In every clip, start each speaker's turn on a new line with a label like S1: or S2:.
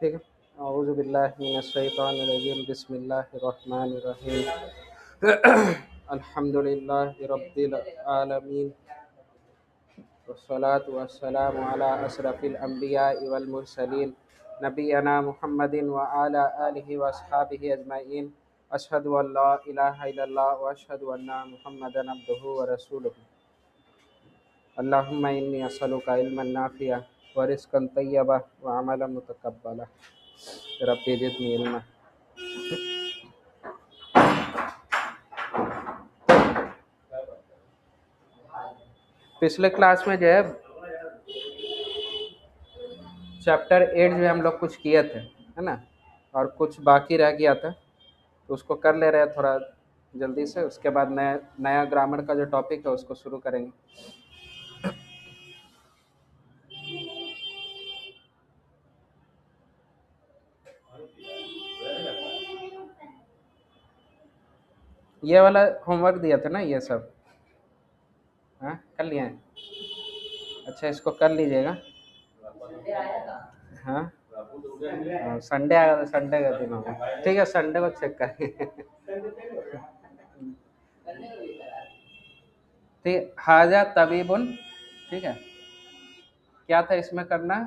S1: ठीक है। औज़ु बिल्लाहि मिनश शैतानिर रजीम बिस्मिल्लाहिर रहमानिर रहीम अल्हम्दुलिल्लाहि रब्बिल आलमीन वस्सलातु वस्सलामु अला अशरफिल अंबियाइ वल मुरसलीन नबियना मुहम्मदिन व अला आलिहि व अस्हाबिहि अजमईन अशहदु अल्ला इलाहा इल्लल्लाह व अशहदु अन्ना मुहम्मदन अब्दुहु व रसूलुहु अल्लाहुम्मा इन्नी अस्अलुका इल्मन नाफिया व रिज़्क़न तय्यबा व अमलन मुतक़ब्बला रब्बि ज़िदनी इल्मा। पिछले क्लास में जो है चैप्टर 8 जो है हम लोग कुछ किए थे, है ना, और कुछ बाकी रह गया था, तो उसको कर ले रहे हैं थोड़ा जल्दी से। उसके बाद नया ग्रामर का जो टॉपिक है उसको शुरू करेंगे। ये वाला होमवर्क दिया था ना, ये सब हाँ कर लिए हैं। अच्छा, इसको कर लीजिएगा। हाँ संडे आएगा तो संडे का दिन होगा, ठीक है, संडे को चेक करेंगे। ठीक, हाजा तबीबुन, ठीक है। क्या था इसमें करना,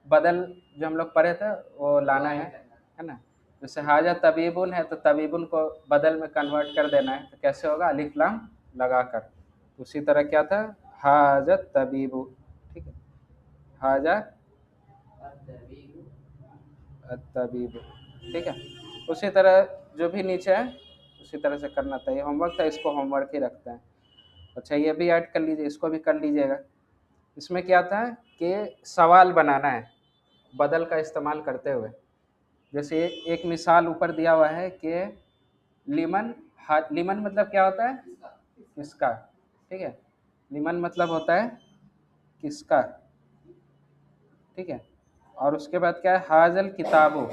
S1: बदल जो हम लोग पढ़े थे वो लाना है ना। जैसे हाजा तबीबुन है तो तबीबुन को बदल में कन्वर्ट कर देना है, तो कैसे होगा, अलिफ लाम लगाकर। उसी तरह क्या था, हाजा तबीबु, ठीक है, हाजा तबीबु, ठीक है। उसी तरह जो भी नीचे है उसी तरह से करना था। ये होमवर्क था, इसको होमवर्क ही रखते हैं। अच्छा, ये भी ऐड कर लीजिए, इसको भी कर लीजिएगा। इसमें क्या था कि सवाल बनाना है बदल का इस्तेमाल करते हुए। जैसे एक मिसाल ऊपर दिया हुआ है कि लिमन, लिमन मतलब क्या होता है, किसका, ठीक है। लिमन मतलब होता है किसका, ठीक है। और उसके बाद क्या है, हाजल किताबो,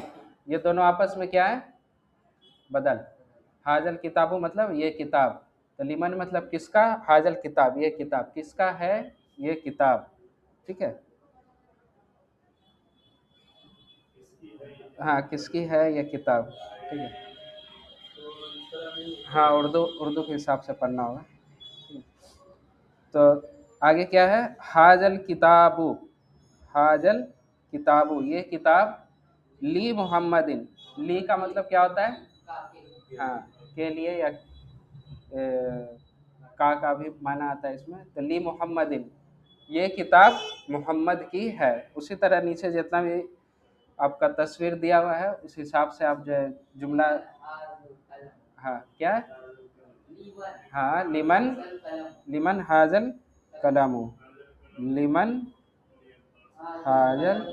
S1: ये दोनों आपस में क्या है, बदल। हाजल किताबो मतलब ये किताब, तो लिमन मतलब किसका, हाजल किताब ये किताब, किसका है ये किताब, ठीक है। हाँ, किसकी है ये किताब, ठीक है। हाँ, उर्दू उर्दू के हिसाब से पढ़ना होगा। तो आगे क्या है, हाजल किताबु, हाजल किताबु ये किताब, ली मोहम्मदिन, ली का मतलब क्या होता है, हाँ के लिए, या का भी माना आता है इसमें। तो ली मोहम्मदिन ये किताब मोहम्मद की है। उसी तरह नीचे जितना भी आपका तस्वीर दिया हुआ है उस हिसाब से आप जो है जुमला, हाँ क्या, हाँ लिमन, लिमन हाजल कलामु, लिमन हाजल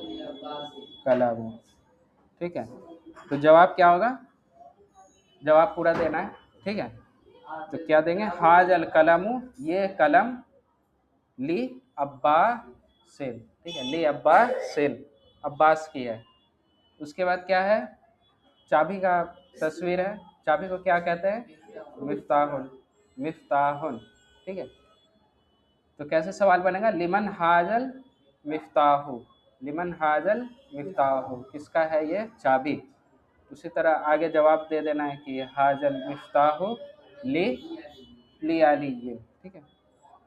S1: कलामु, ठीक है। तो जवाब क्या होगा, जवाब पूरा देना है, ठीक है। तो क्या देंगे, हाजल कलमु ये कलम, ली अब्बा सेल, ठीक है, ली अब्बा सेल अब्बास की है। उसके बाद क्या है, चाबी का तस्वीर है, चाबी को क्या कहते हैं, मिफ्ताहुन, मिफ्ताहुन, ठीक है। तो कैसे सवाल बनेगा, लिमन हाजल मिफ्ताहु, लिमन हाजल मिफ्ताहु किसका है ये चाबी। उसी तरह आगे जवाब दे देना है कि हाजल मिफ्ताहु ली अली, ये ठीक है।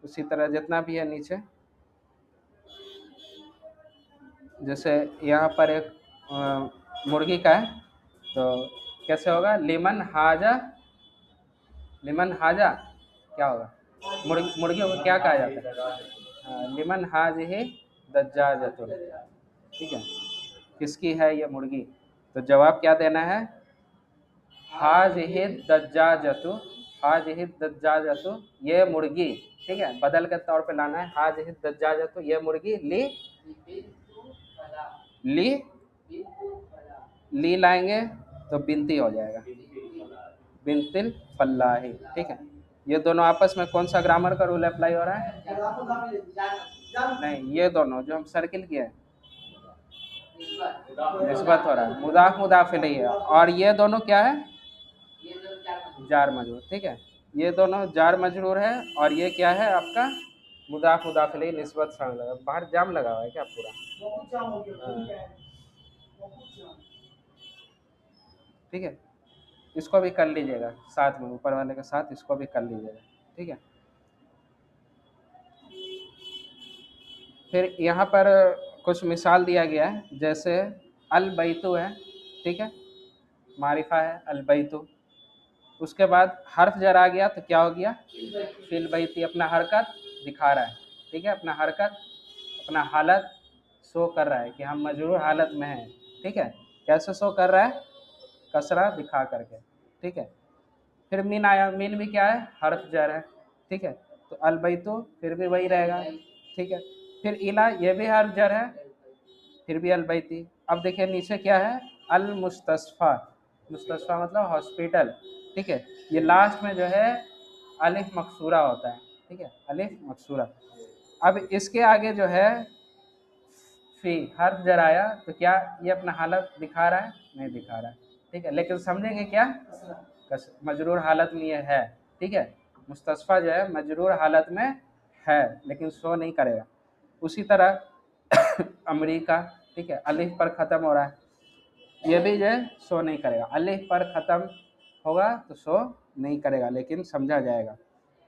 S1: उसी तरह जितना भी है नीचे, जैसे यहाँ पर एक मुर्गी का है, तो कैसे होगा, लिमन हाजा, लिमन हाजा क्या होगा, मुर्गियों को क्या कहा जाता है, लिमन हाज ही दज्जाजतुन, ठीक है, किसकी है ये मुर्गी। तो जवाब क्या देना है, हाज ही दज्जाजतु, हाज ही दज्जाजतु ये मुर्गी, ठीक है, बदल के तौर पे लाना है, हाज ही दज्जाजतु ये मुर्गी, ली ली लाएंगे तो बिनती हो जाएगा, बिनतिल फल्लाही, ठीक है। ये दोनों आपस में कौन सा ग्रामर का रूल अप्लाई हो रहा है, नहीं ये दोनों जो हम सर्किल किए हैं निस्बत हो रहा है, मुदाफ मुदाफ इलैहि है, और ये दोनों क्या है, जार मजरूर, ठीक है। ये दोनों जार मजरूर है, और ये क्या है आपका मुदाफ मुदाफ इलैहि निस्बत संग लगा। बाहर जाम लगा हुआ है क्या पूरा, ठीक है, इसको भी कर लीजिएगा साथ में, ऊपर वाले के साथ इसको भी कर लीजिएगा। ठीक है, फिर यहाँ पर कुछ मिसाल दिया गया है, जैसे अल बैतु है, ठीक है, मारिफा है अल बैतु। उसके बाद हर्फ जर आ गया तो क्या हो गया, फिल बैती, अपना हरकत दिखा रहा है। ठीक है, अपना हरकत, अपना हालत शो कर रहा है कि हम मजरूर हालत में हैं। ठीक है, कैसे शो कर रहा है, कसरा दिखा करके। ठीक है, फिर मिन आया, मिन भी क्या है, हर्फ जर है। ठीक है, तो अल बैतु फिर भी वही रहेगा। ठीक है, फिर इला, ये भी हर्फ जर है, फिर भी अल बैती। अब देखिए नीचे क्या है, अल मुस्तस्फा, मुस्तस्फा मतलब हॉस्पिटल। ठीक है, ये लास्ट में जो है अलिफ मकसूरा होता है। ठीक है, अलिफ मकसूरा। अब इसके आगे जो है फी हर्फ जर आया तो क्या ये अपना हालत दिखा रहा है, नहीं दिखा रहा है। ठीक है, लेकिन समझेंगे क्या, मजरूर हालत में ये है। ठीक है, मुस्तस्फा जो है मजरूर हालत में है लेकिन शो नहीं करेगा। उसी तरह अमेरिका, ठीक है, अलिफ पर ख़त्म हो रहा है, ये भी जो है शो नहीं करेगा। अलिफ पर ख़त्म होगा तो शो नहीं करेगा लेकिन समझा जाएगा।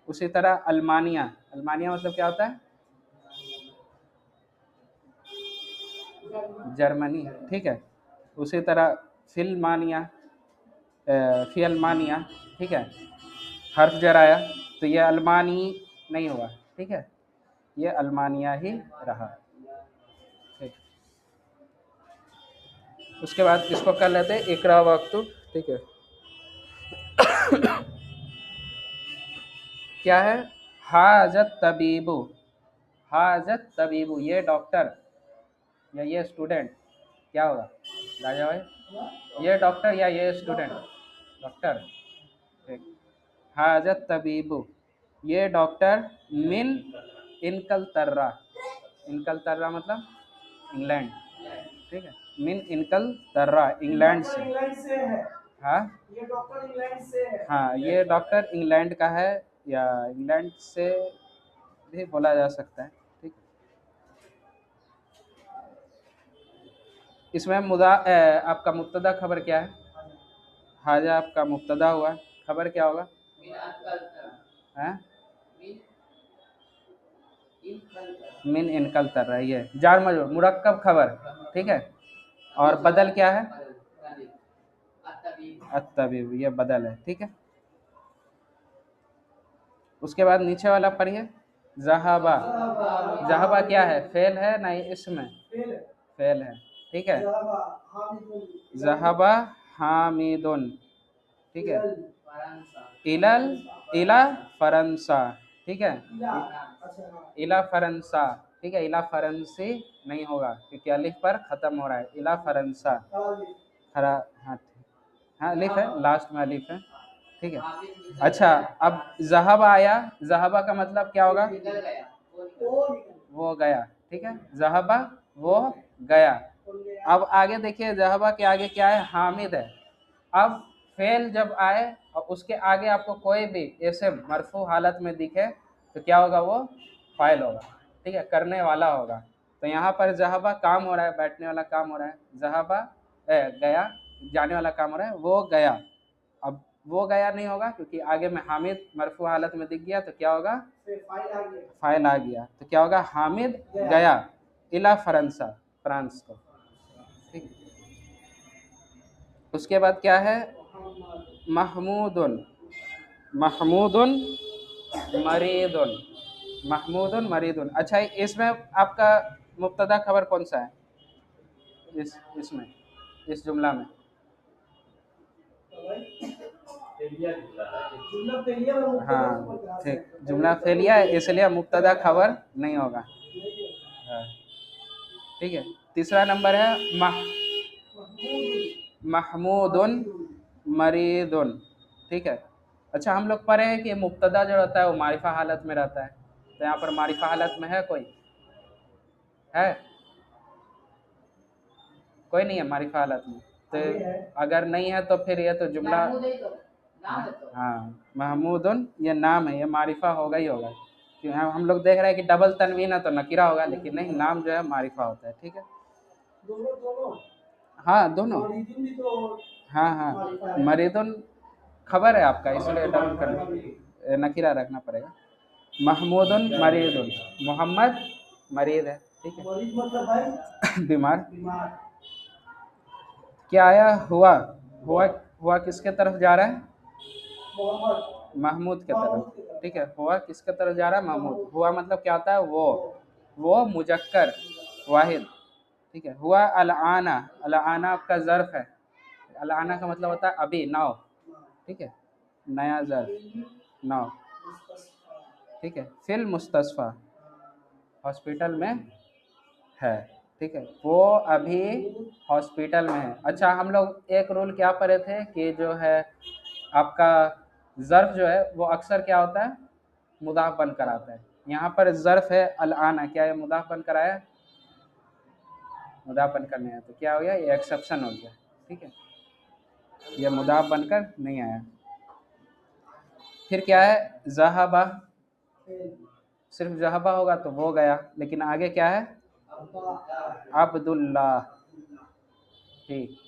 S1: उसी तरह अल्मानिया, अल्मानिया मतलब क्या होता है, जर्मनी। ठीक है, उसी तरह फिल्मानिया, फिल्मानिया। ठीक है, हर्फ जर आया तो ये अल्मानी नहीं हुआ। ठीक है, ये अल्मानिया ही रहा। ठीक, उसके बाद इसको कर लेते हैं इकरा वक्तु। ठीक है, क्या है, हाजत तबीबु, हाजत तबीबु, ये डॉक्टर या ये स्टूडेंट क्या होगा राजा भाई, ये डॉक्टर या ये स्टूडेंट, डॉक्टर। ठीक, हाजत तबीबु, ये डॉक्टर मिन इनकल तर्रा, इनकल तर्रा मतलब इंग्लैंड। ठीक है, मिन इनकल तर्रा, इंग्लैंड से है। हाँ, ये डॉक्टर इंग्लैंड से है। हाँ, ये डॉक्टर इंग्लैंड का है या इंग्लैंड से भी बोला जा सकता है। ठीक, इसमें आपका मुब्तदा खबर क्या है, हाजा आपका मुब्तदा हुआ, खबर क्या होगा, हैं, मिन इनकल तर रही है, जार मजरूर मुरक्कब खबर। ठीक है, और बदल क्या है, अत्तबीब, ये बदल है। ठीक है, उसके बाद नीचे वाला पढ़िए, जहाबा, जहाबा क्या है, फेल है ना, ये इसमें फेल है। ठीक है, जहाबा हामिदुन। ठीक है, इलल, इला फरंसा। ठीक है, इला फरंसा। ठीक है, इला फरंसी नहीं होगा क्योंकि अलिफ पर ख़त्म हो रहा है, इला फरंसा खरा। हाँ, हाँ अलिफ है, लास्ट में अलिफ है। ठीक है, अच्छा, अब जहाबा आया, जहाबा का मतलब क्या होगा, वो गया। ठीक है, जहाबा वो गया। अब आगे देखिए, जहाबा के आगे क्या है, हामिद है। अब फेल जब आए और उसके आगे आपको कोई भी ऐसे मरफू हालत में दिखे तो क्या होगा, वो फाइल होगा। ठीक है, करने वाला होगा। तो यहाँ पर जहाबा काम हो रहा है, बैठने वाला काम हो रहा है, जहाबा गया, जाने वाला काम हो रहा है, वो गया। अब वो गया नहीं होगा क्योंकि आगे में हामिद मरफू हालत में दिख गया तो क्या होगा, फाइल आ गया तो क्या होगा, हामिद गया इला फरंसा, फ्रांस को। ठीक, उसके बाद क्या है, महमूदुन, महमूदुन मरीदुन, महमूदुन मरीदुन। अच्छा, इसमें आपका मुब्तदा खबर कौन सा है, इसमें इस जुमला में, हाँ ठीक, जुमला फेलिया है इसलिए मुब्तदा खबर नहीं होगा। हाँ, ठीक है, तीसरा नंबर है महमूदुन मरीदुन। ठीक है, अच्छा, हम लोग पढ़े हैं कि मुब्तदा जो रहता है वो मारिफा हालत में रहता है, तो यहाँ पर मारिफा हालत में है, कोई है, कोई नहीं है मारिफा हालत में। तो अगर नहीं है तो फिर ये तो जुमला, हाँ महमूदुन ये नाम है, ये मारिफा होगा ही होगा। क्यों, हम लोग देख रहे हैं कि डबल तनवीन है तो नकीरा होगा, लेकिन नहीं, नाम जो है मारिफा होता है। ठीक है, हाँ दोनों। हाँ हाँ, मरीदुन खबर है आपका, इसलिए डाउन कर नकीरा रखना पड़ेगा। महमूदुन मरीदुन, मोहम्मद मरीद है, ठीक है। बीमार। क्या आया? हुआ। हुआ, हुआ किसके तरफ जा रहा है? महमूद के तरफ, ठीक है। हुआ किसके तरफ जा रहा है? महमूद। हुआ मतलब क्या होता है? वो मुजक्कर वाहिद, ठीक है। हुआ अल आना, अल आना आपका ज़र्फ है। अल आना का मतलब होता है अभी, नाउ, ठीक है। नया ज़र्फ, नाउ, ठीक है। फिल मुस्तशफा, हॉस्पिटल में है, ठीक है। वो अभी हॉस्पिटल में है। अच्छा, हम लोग एक रूल क्या पढ़े थे कि जो है आपका ज़र्फ जो है वो अक्सर क्या होता है? मुदाफ बनकर आता है। यहाँ पर ज़र्फ है अल आना, क्या ये मुदाफ बनकर आया? मुदाफ बनकर नहीं आया, तो क्या हो गया? ये एक्सेप्शन हो गया, ठीक है। ये मुदाफ बनकर नहीं आया। फिर क्या है? ज़हाबा, सिर्फ ज़हाबा होगा तो वो गया, लेकिन आगे क्या है? अब्दुल्ला ही,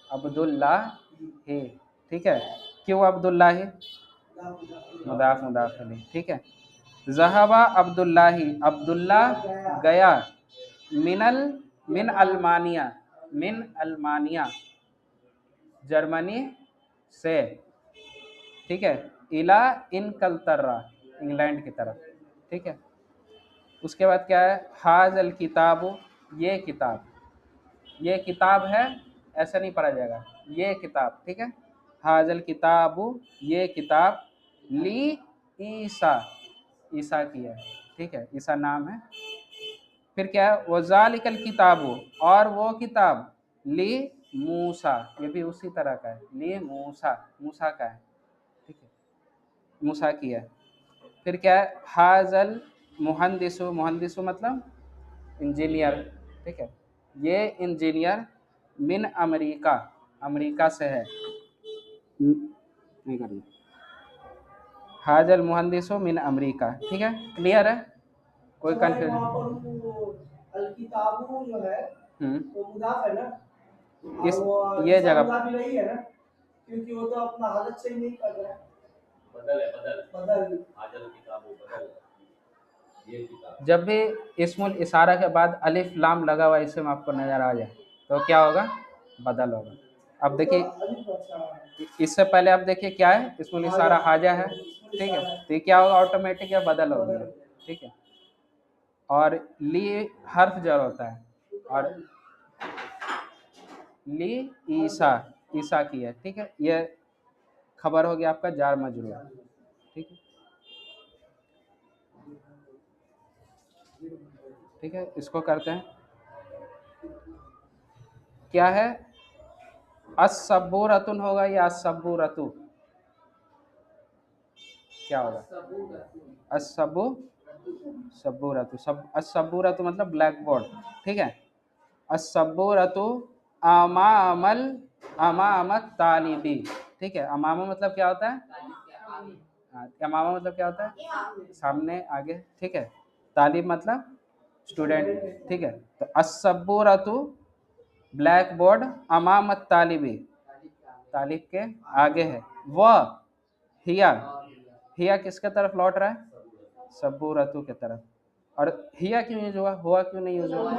S1: अब्दुल्ला ही, ठीक है। क्यों अब्दुल्ला ही? मुदाफ मुदाफ अलैह, ठीक है। ज़हाबा अब्दुल्ला ही, अब्दुल्ला गया, मिनल, मिन अल्मानिया, मिन अल्मानिया जर्मनी से, ठीक है। इला इनकलतर्रा, इंग्लैंड की तरफ, ठीक है। उसके बाद क्या है? हाजल किताबु, ये किताब, ये किताब है, ऐसा नहीं पढ़ा जाएगा, ये किताब, ठीक है। हाजल किताबु, ये किताब, ली ईसा, ईसा की है, ठीक है। ईसा नाम है। फिर क्या है? वज़ालिकल किताबु, और वो किताब, ली मूसा, ये भी उसी तरह का है, ली मूसा, मूसा का है, ठीक है। मूसा की है। फिर क्या है? हाजल मुहंदिसु, मुहंदिसु मतलब इंजीनियर, ठीक है। ये इंजीनियर मिन अमेरिका, अमेरिका से है, नहीं करना। हाजल मुहंदिसु मिन अमेरिका, ठीक है। क्लियर है? कोई कंफ्यूजन? अलकिताबु जो है वो मुदाफ है ना, इस ये जगह मुदाफ नहीं है ना, क्योंकि वो तो अपना हालत से ही नहीं कर रहा है, बदल है, बदल हाजल किताबु बदल। जब भी इस्मुल इशारा के बाद अलिफ लाम लगा हुआ इसम आपको नजर आ जाए तो क्या होगा? बदल होगा। अब देखिए, इससे पहले आप देखिए क्या है? इस्मुल इशारा हाजा है, ठीक है। तो ये क्या होगा? ऑटोमेटिक या बदल हो गया, ठीक है। और ली हर्फ जर होता है, और ली ईसा, ईसा की है, ठीक है। ये खबर हो गया आपका जार मजरूर, ठीक है, ठीक है। इसको करते हैं, क्या है? असब्बुरतुन होगा या असब्बुरतु? क्या होगा? असब्बु, सब्बुरतु, सब असब्बुरतु मतलब ब्लैक बोर्ड, ठीक है। असब्बुरतु अमामल, अमामत तालिबी, ठीक है। अमामा मतलब क्या होता है? हाँ, अमामा मतलब क्या होता है? सामने, आगे, ठीक है। तालिब मतलब स्टूडेंट, ठीक है। तो असब्बुरतु ब्लैक बोर्ड, अमामत तालिबी तालिब के आगे है। वह हिया, हिया किसके तरफ लौट रहा है? सबूरतु के तरफ। और हिया क्यों यूज हुआ? हुआ क्यों नहीं यूज हुआ?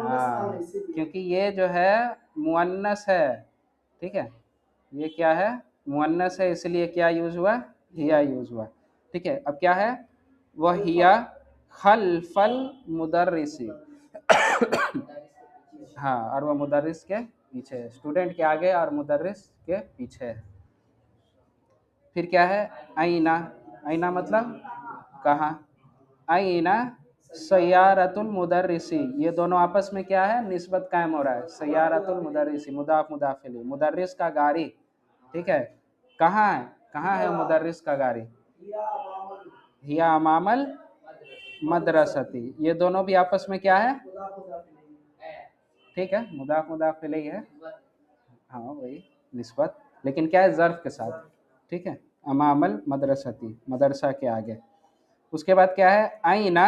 S1: हाँ, क्योंकि ये जो है मुअन्नस है, ठीक है। ये क्या है? मुअन्नस है, इसलिए क्या यूज हुआ? हिया यूज हुआ, ठीक है। अब क्या है? वह हिया खल्फल मुदर्रिसी, हाँ, और वह मुदर्रिस के पीछे है, स्टूडेंट के आगे और मुदर्रिस के पीछे है। फिर क्या है? आईना, आईना मतलब कहाँ? आईना सयारतुल मुदर्रिसी, ये दोनों आपस में क्या है? निस्बत कायम हो रहा है। सयारतुल मुदर्रिसी, मुदाफ मुदाफ इलैह, मुदर्रिस का गाड़ी, ठीक है। कहाँ है? कहाँ है मुदर्रिस का गाड़ी? हिया अमामल मदरसती, ये दोनों भी आपस में क्या है? ठीक है, मुदाफ मुदाफ इलैह है, हाँ वही निस्बत, लेकिन क्या है? ज़र्फ के साथ, ठीक है। अमामल मदरसती, मदरसा के आगे। उसके बाद क्या है? आईना,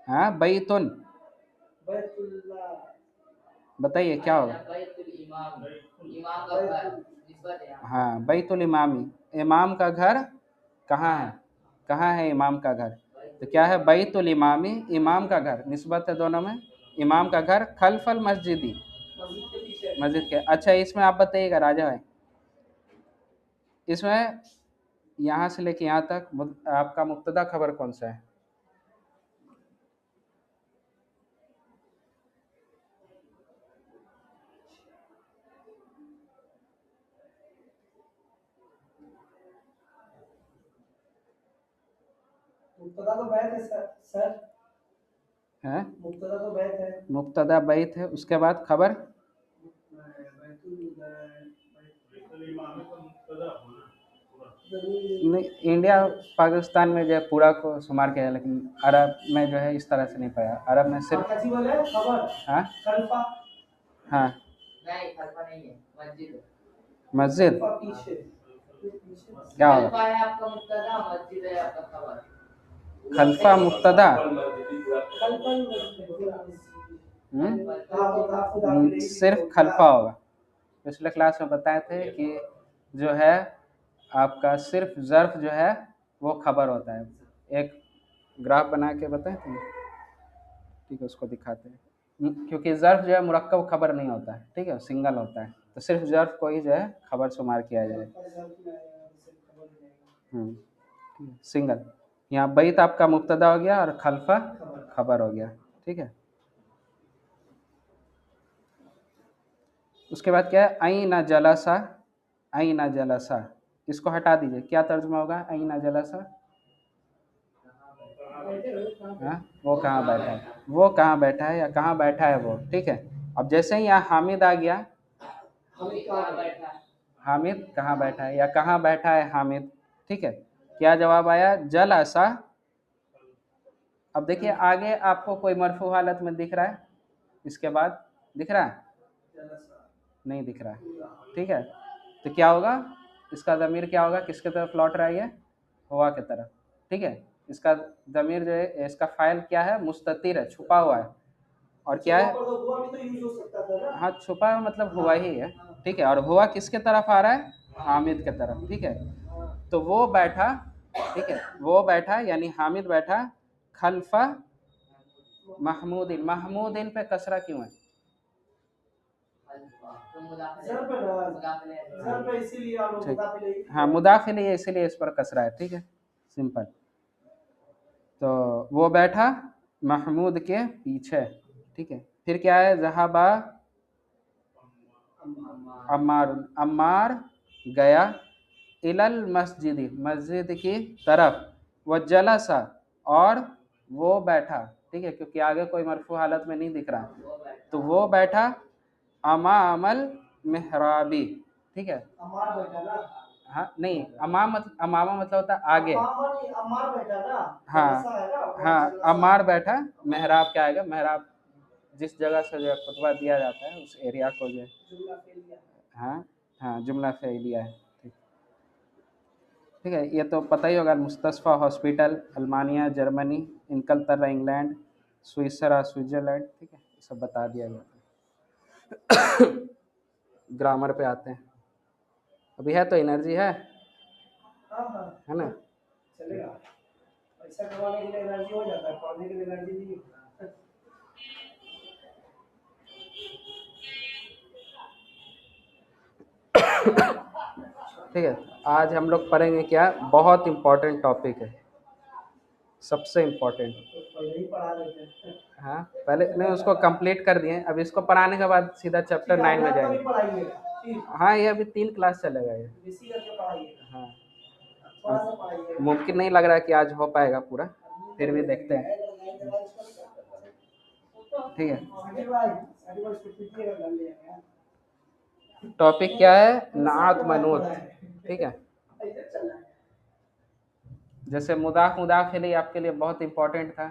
S1: हाँ, बैतुन, बताइए क्या होगा। हाँ, बैतुल इमामी, इमाम का घर कहाँ है, कहाँ है इमाम का घर, तो क्या है बैतुल इमामी, इमाम का घर, निस्बत है दोनों में, इमाम का घर खल्फल मस्जिदी, मस्जिद के। अच्छा इसमें आप बताइएगा राजा भाई, इसमें यहाँ से लेके यहाँ तक आपका मुब्तदा खबर कौन सा है। मुब्तदा तो बैत है सर, है मुब्तदा तो बैत है, मुब्तदा बैत है, उसके बाद खबर नहीं, इंडिया पाकिस्तान में जो है पूरा को शुमार किया है, लेकिन अरब में जो है इस तरह से नहीं पाया, अरब में सिर्फ हाँ हाँ मस्जिद क्या होगा, खल्फा मुब्तदा, सिर्फ खल्फा होगा। पिछले क्लास में बताए थे कि जो है आपका सिर्फ ज़र्फ जो है वो खबर होता है, एक ग्राफ बना के बताए थे, ठीक है उसको दिखाते हैं, क्योंकि ज़र्फ जो है मुरक्कब खबर नहीं होता है, ठीक है सिंगल होता है, तो सिर्फ ज़र्फ को ही जो है खबर शुमार किया जाए, सिंगल। यहाँ बैत आपका मुब्तदा हो गया और खल्फा खबर हो गया, ठीक है। उसके बाद क्या है ऐना जलसा, ऐना जलसा, इसको हटा दीजिए, क्या तर्जुमा होगा ऐना जलसा, हाँ वो कहाँ बैठा है, वो कहाँ बैठा है या कहाँ बैठा है वो, ठीक है। अब जैसे ही यहाँ हामिद आ गया, हामिद कहाँ बैठा है या कहाँ बैठा है हामिद, ठीक है, क्या जवाब आया जलसा। अब देखिए आगे आपको कोई मरफू हालत में दिख रहा है, इसके बाद दिख रहा है, नहीं दिख रहा है, ठीक है, तो क्या होगा, इसका ज़मीर क्या होगा, किसके तरफ लौट रहा है ये, हुआ की तरफ, ठीक है। इसका ज़मीर जो है, इसका फ़ाइल क्या है, मुस्ततिर है, छुपा हुआ है, और क्या है, हाँ छुपा हुआ मतलब हुआ ही है, ठीक है, और हुआ किसके तरफ आ रहा है, हामिद के तरफ, ठीक है। तो वो बैठा, ठीक है, वो बैठा यानी हामिद बैठा खल्फा महमूदिन, महमूदिन पे कसरा क्यों है, ठीक, हाँ मुदाफ इलैहि है इसीलिए इस पर कसरा है, ठीक है सिंपल। तो वो बैठा महमूद के पीछे, ठीक है। फिर क्या है ज़हाबा अम्मार, अम्मार गया इलल मस्जिद, मस्जिद की तरफ, व जलसा और वो बैठा, ठीक है, क्योंकि आगे कोई मरफू हालत में नहीं दिख रहा, तो वो बैठा अमामल मेहराबी, ठीक है, हाँ नहीं अमामा मतलब होता है आगे, हाँ हाँ अमार बैठा, मेहराब क्या आएगा, मेहराब जिस जगह से जो है खुतबा दिया जाता है उस एरिया को जो है, हाँ हाँ जुमला फ़ेलिया है, ठीक, ठीक है। ये तो पता ही होगा, मुस्तशफ़ा हॉस्पिटल अल्मानिया जर्मनी, इंकलतरा इंग्लैंड, स्विट्ज़रलैंड स्विट्ज़रलैंड, ठीक है, ये सब बता दिया गया। ग्रामर पे आते हैं, अभी है तो एनर्जी है ना, चलेगा, पैसा कमाने के लिए एनर्जी हो जाता है, पढ़ने के लिए एनर्जी नहीं होता। ठीक है, आज हम लोग पढ़ेंगे क्या, बहुत इम्पोर्टेंट टॉपिक है, सबसे इम्पोर्टेंट, हाँ पहले नहीं उसको कंप्लीट कर दिए, अब इसको पढ़ाने के बाद सीधा चैप्टर 9 में जाएंगे, हाँ ये अभी 3 क्लास चलेगा ये, हाँ मुमकिन नहीं लग रहा है कि आज हो पाएगा पूरा, फिर भी देखते हैं, ठीक है। टॉपिक क्या है, नात मनूत, ठीक है। जैसे मुदाफ मुदाफ इलैहि आपके लिए बहुत इंपॉर्टेंट था,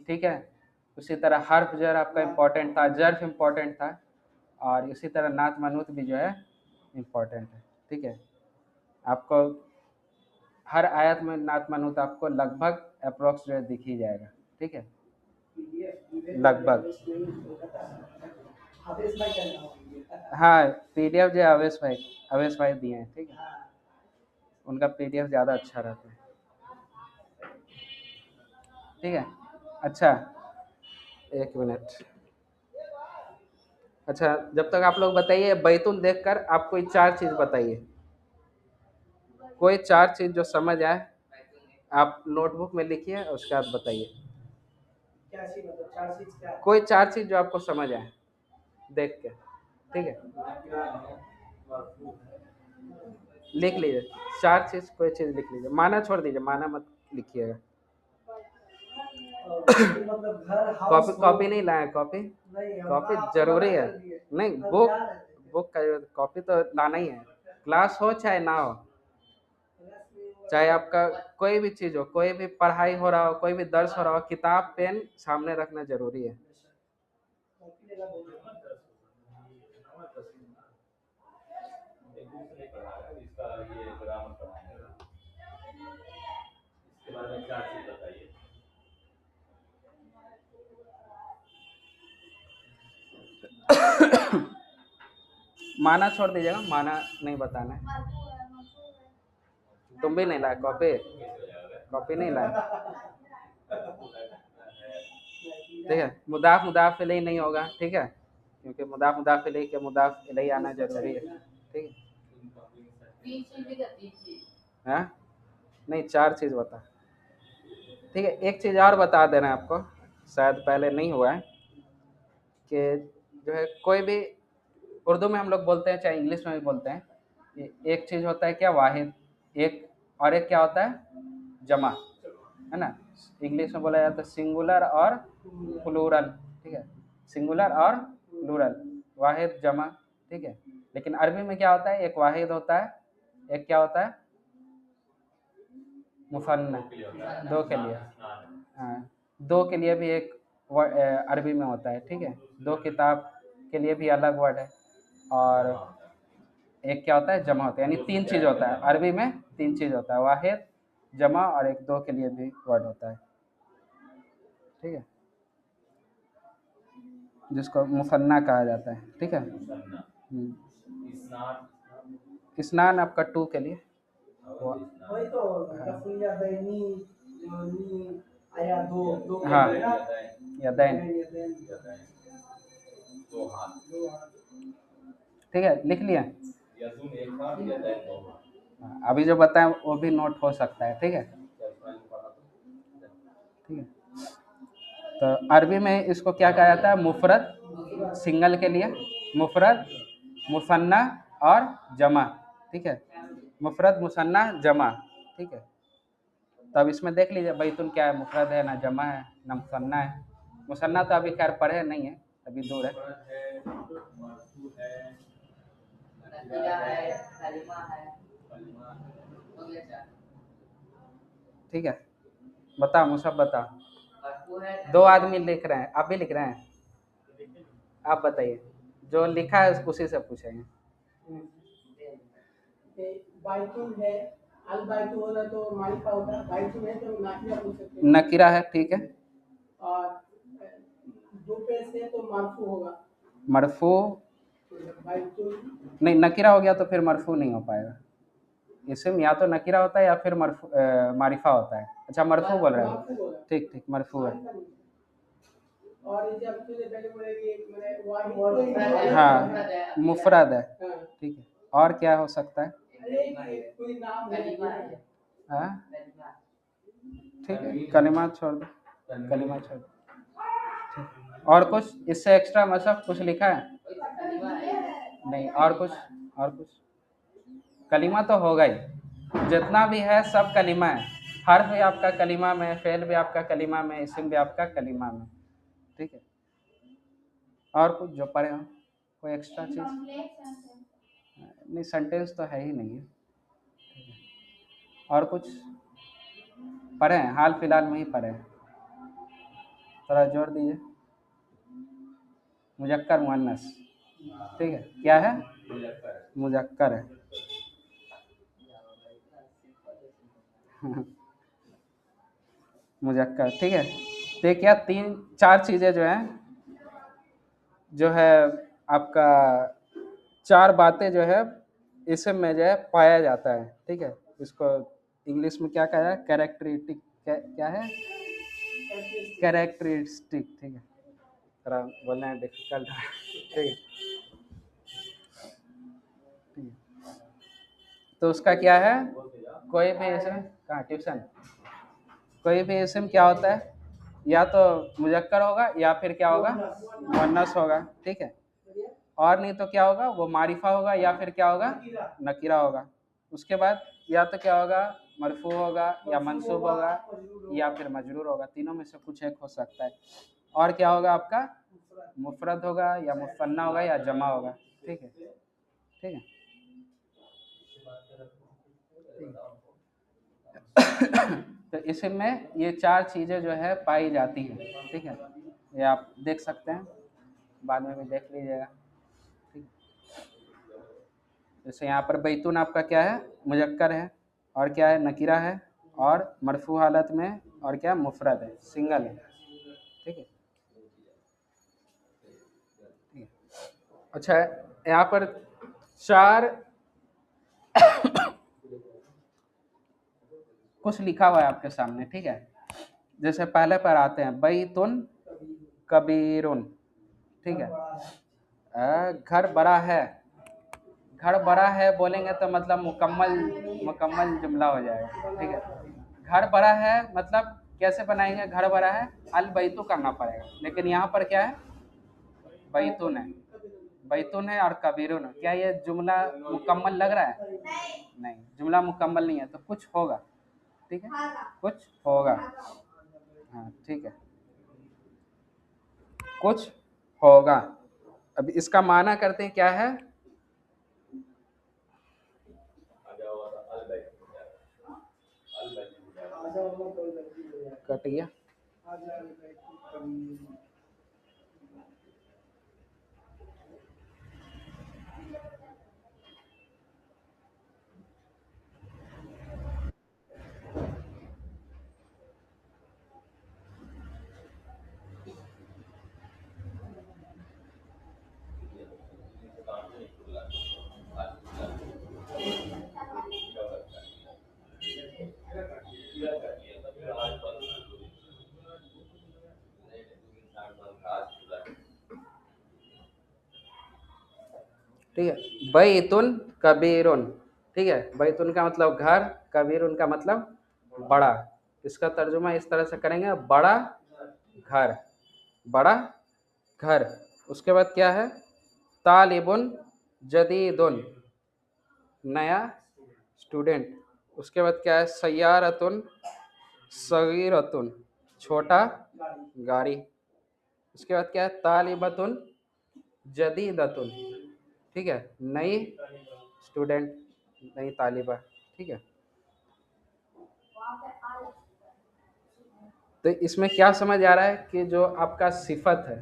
S1: ठीक है, उसी तरह हर्फ जर आपका इम्पोर्टेंट था, जर्फ इम्पोर्टेंट था, और इसी तरह नात मनूत भी जो है इम्पोर्टेंट है, ठीक है। आपको हर आयत में नात मनूत आपको लगभग अप्रोक्स जो है दिख ही जाएगा, ठीक है, लगभग, हाँ, पीडीएफ जो अवेश भाई दिए हैं, ठीक है, उनका पीडीएफ ज़्यादा अच्छा रहता है, ठीक है। अच्छा, एक मिनट। अच्छा, जब तक आप लोग बताइए, बैतुल देखकर आप कोई 4 चीज़ बताइए, कोई 4 चीज़ जो समझ आए, आप नोटबुक में लिखिए और उसके बाद बताइए। क्या चीज़, मतलब 4 चीज़ क्या? कोई 4 चीज़ जो आपको समझ आए देख के, ठीक है? लिख लीजिए, 4 चीज़, कोई चीज़ लिख लीजिए, माना छोड़ दीजिए, माना मत लिखिएगा। कॉपी कॉपी नहीं लाए? कॉपी कॉपी जरूरी है? नहीं, बुक का कॉपी तो लाना ही है, क्लास हो चाहे ना हो, चाहे आपका कोई भी चीज़ हो, कोई भी पढ़ाई हो रहा हो, कोई भी दर्स हो रहा हो, किताब पेन सामने रखना जरूरी है। माना छोड़ दीजिएगा, माना नहीं बताना है। तुम भी नहीं लाए कॉपी? कॉपी नहीं लाए, ठीक है। मुदाफ मुदाफ इलैहि नहीं होगा, ठीक है, क्योंकि मुदाफ मुदाफ इलैहि के मुदाफ इलैहि आना जरूरी है, ठीक है। हाँ, नहीं, 4 चीज़ बता, ठीक है। एक चीज़ और बता दे रहे हैं आपको, शायद पहले नहीं हुआ है, कि जो है कोई भी उर्दू में हम लोग बोलते हैं, चाहे इंग्लिश में भी बोलते हैं, एक चीज़ होता है क्या, वाहिद, एक, और एक क्या होता है, जमा, है ना। इंग्लिश में बोला जाता है सिंगुलर और प्लूरल, ठीक है, सिंगुलर और प्लूरल, वाहिद जमा, ठीक है। लेकिन अरबी में क्या होता है, एक वाहिद होता है, एक क्या होता है, मुफन्ना, 2 के लिए, हाँ, 2 के लिए भी एक अरबी में होता है, ठीक है। 2 किताब के लिए भी अलग वर्ड है, और एक क्या होता है, जमा होता है, यानी 3 चीज़ होता है अरबी में, 3 चीज़ होता है, वाहिद, जमा और एक 2 के लिए भी वर्ड होता है, ठीक है, जिसको मुसन्ना कहा जाता है, ठीक है। स्नान आपका 2 के लिए, वही तो, हाँ, यदैन, ठीक है, लिख लिया। अभी जो बताएं वो भी नोट हो सकता है, ठीक है, ठीक है। तो अरबी में इसको क्या कहा जाता है, मुफरद, सिंगल के लिए मुफरद, मुसन्ना और जमा, ठीक है, मुफरद, मुसन्ना, जमा, ठीक है। तब इसमें देख लीजिए बैतुल क्या है, मुफरद है ना, जमा है ना, मुसन्ना है। मुसन्ना तो अभी खैर पढ़े नहीं है, अभी दूर है, ठीक है। बता मुसब, बता, 2 आदमी लिख रहे हैं, आप भी लिख रहे हैं, आप बताइए, जो लिखा है उसी से पूछेंगे। बैतुल है, अल बैतुल होना तो मारिफा होता है, बैतुल है तो नाकिरा पूछ सकते हैं, नकीरा है, ठीक है, और 2 पे से तो मरफू होगा, मरफू बैतुल नहीं, नकीरा हो गया तो फिर मरफू नहीं हो पाएगा, इसम या तो नकीरा होता है या फिर मरफू मारिफा होता है। अच्छा, मरफू बोल रहे हो, ठीक ठीक, मरफू है, और जब तुझे पहले बोलेगी मैंने वाहिद, हाँ, मुफरद है, ठीक है। और क्या हो सकता है, कोई नाम है, हाँ, ठीक है, कलिमा छोड़ दो, कलिमा छोड़ दो, ठीक। और कुछ इससे एक्स्ट्रा मतलब कुछ लिखा है, नहीं, और कुछ, और कुछ, कलिमा तो होगा ही, जितना भी है सब कलिमा है, हर्फ भी आपका कलिमा में, फेल भी आपका कलिमा में, इस्म भी आपका कलिमा में, ठीक है। और कुछ जो पढ़े हो, कोई एक्स्ट्रा चीज़, नहीं, सेंटेंस तो है ही नहीं है, और कुछ पढ़े हैं, हाल फिलहाल में ही पढ़े हैं, थोड़ा जोर दीजिए, मुजक्कर मुअन्नस, ठीक है, क्या है, मुजक्कर है, मुजक्कर, ठीक है। तो क्या 3-4 चीज़ें जो हैं, जो है आपका 4 बातें जो है इसम में जो है पाया जाता है, ठीक है। इसको इंग्लिश में क्या कहा है, कैरेक्टरिस्टिक, क्या है, कैरेक्टरिस्टिक, ठीक है। थोड़ा बोलना डिफिकल्ट है, ठीक है, ठीक है। तो उसका क्या है, कोई भी इसम, कहाँ ट्यूशन, कोई भी इसम क्या होता है, या तो मुजक्कर होगा या फिर क्या होगा, मुअन्नस होगा, ठीक है। और नहीं तो क्या होगा, वो मारिफा होगा या फिर क्या होगा, नकीरा होगा। उसके बाद या तो क्या होगा, मरफू होगा या मंसूब होगा या फिर मजरूर होगा, तीनों में से कुछ एक हो सकता है। और क्या होगा आपका, मुफरद होगा या मुसन्ना होगा या जमा होगा, ठीक है, ठीक है। तो इसमें ये 4 चीज़ें जो है पाई जाती हैं, ठीक है। ये आप देख सकते हैं, बाद में भी देख लीजिएगा, ठीक। जैसे यहाँ पर बैतून आपका क्या है, मुजक्कर है, और क्या है, नकीरा है, और मरफू हालत में, और क्या, मुफरद है, सिंगल है, ठीक है, ठीक है। अच्छा, यहाँ पर 4 कुछ लिखा हुआ है आपके सामने, ठीक है। जैसे पहले पर आते हैं बैतुन कबीरुन, ठीक है। घर बड़ा है, घर बड़ा है बोलेंगे तो मतलब मुकम्मल जुमला हो जाएगा, ठीक है। घर बड़ा है मतलब कैसे बनाएंगे, घर बड़ा है अल बैतु करना पड़ेगा, लेकिन यहाँ पर क्या है, बैतुन है, बैतुन है और कबीरुन है। क्या ये जुमला मुकम्मल लग रहा है, नहीं, जुमला मुकम्मल नहीं है, तो कुछ होगा, ठीक है, कुछ होगा, हाँ, ठीक है, कुछ होगा। अब इसका माना करते हैं, क्या है, कट गया, ठीक है। बैतुन कबीरुन, ठीक है, बैतुन का मतलब घर, कबीरुन का मतलब बड़ा। इसका तर्जुमा इस तरह से करेंगे, बड़ा घर, बड़ा घर। उसके बाद क्या है, तालिबुन जदीदुन, नया स्टूडेंट। उसके बाद क्या है, सय्यारतुन सगीरतुन, छोटा गाड़ी। उसके बाद क्या है, तालिबतुन जदीदतुन, ठीक है, नई स्टूडेंट, नई तालिबा, ठीक है। तो इसमें क्या समझ आ रहा है कि जो आपका सिफत है,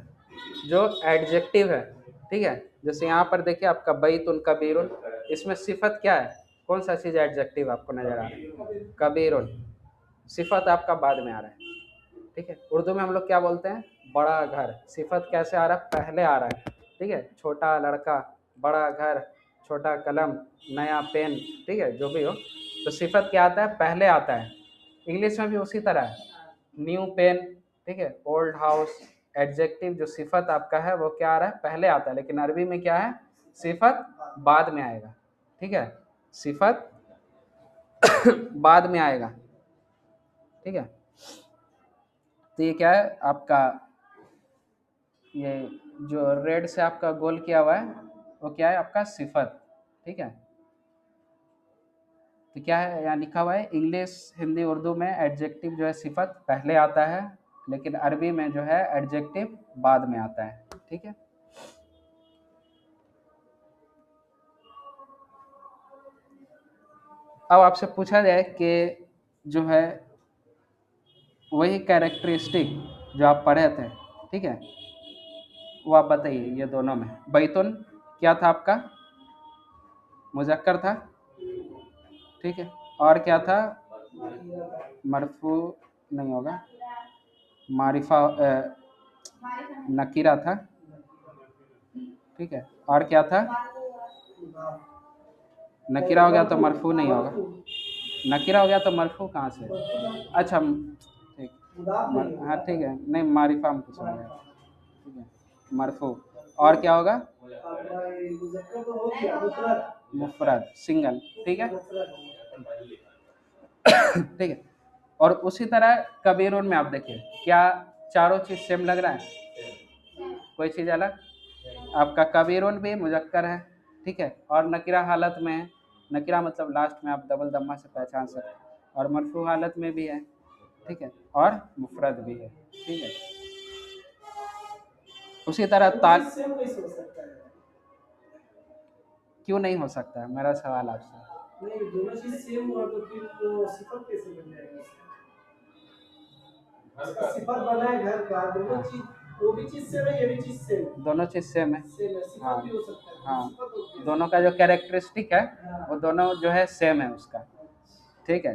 S1: जो एडजेक्टिव है, ठीक है। जैसे यहाँ पर देखिए आपका बैतुन कबीरुन, इसमें सिफत क्या है, कौन सा चीज़ एडजेक्टिव आपको नजर आ रहा है, कबीरुन। सिफत आपका बाद में आ रहा है, ठीक है। उर्दू में हम लोग क्या बोलते हैं, बड़ा घर, सिफत कैसे आ रहा है, पहले आ रहा है, ठीक है। छोटा लड़का, बड़ा घर, छोटा कलम, नया पेन, ठीक है, जो भी हो, तो सिफत क्या आता है, पहले आता है। इंग्लिश में भी उसी तरह है, न्यू पेन, ठीक है, ओल्ड हाउस। एडजेक्टिव जो सिफत आपका है वो क्या आ रहा है, पहले आता है, लेकिन अरबी में क्या है, सिफत बाद में आएगा, ठीक है, सिफत बाद में आएगा, ठीक है। तो ये क्या है आपका, ये जो रेड से आपका गोल किया हुआ है वो क्या है, आपका सिफत, ठीक है। तो क्या है, यहाँ लिखा हुआ है, इंग्लिश हिंदी उर्दू में एडजेक्टिव जो है सिफत पहले आता है, लेकिन अरबी में जो है एडजेक्टिव बाद में आता है, ठीक है। अब आपसे पूछा जाए कि जो है वही कैरेक्टरिस्टिक जो आप पढ़े थे, ठीक है, वो आप बताइए, ये दोनों में बैतुन क्या था आपका, मुजक्कर था, ठीक है, और क्या था, मरफू नहीं होगा, मारिफा नकीरा था, ठीक है। और क्या था? नकीरा हो गया तो मरफू नहीं होगा। नकीरा हो गया तो मरफू कहाँ से? अच्छा ठीक। हाँ ठीक है, नहीं मारिफा हम कुछ हो गया, ठीक है, मरफू। और क्या होगा? मुफरद, सिंगल, ठीक है। ठीक है। और उसी तरह कबीरुन में आप देखिए, क्या चारों चीज सेम लग रहा है? कोई चीज अलग? आपका कबीरुन भी मुजक्कर है, ठीक है, और नकीरा हालत में है। नकीरा मतलब लास्ट में आप डबल दम्मा से पहचान सकते हैं, और मरफू हालत में भी है, ठीक है, और मुफरद भी है, ठीक है। उसी तरह ताल क्यों नहीं हो सकता है, मेरा सवाल आपसे। नहीं, दोनों चीज सेम हुआ तो फिर वो सिफत कैसे बन जाएगा? सिफत बना है घर का, दोनों चीज, वो भी चीज सेम है, ये भी चीज सेम है, दोनों चीज सेम है, हाँ भी हो सकता है, हाँ, दोनों का जो कैरेक्टरिस्टिक है वो दोनों जो है सेम है उसका, ठीक है।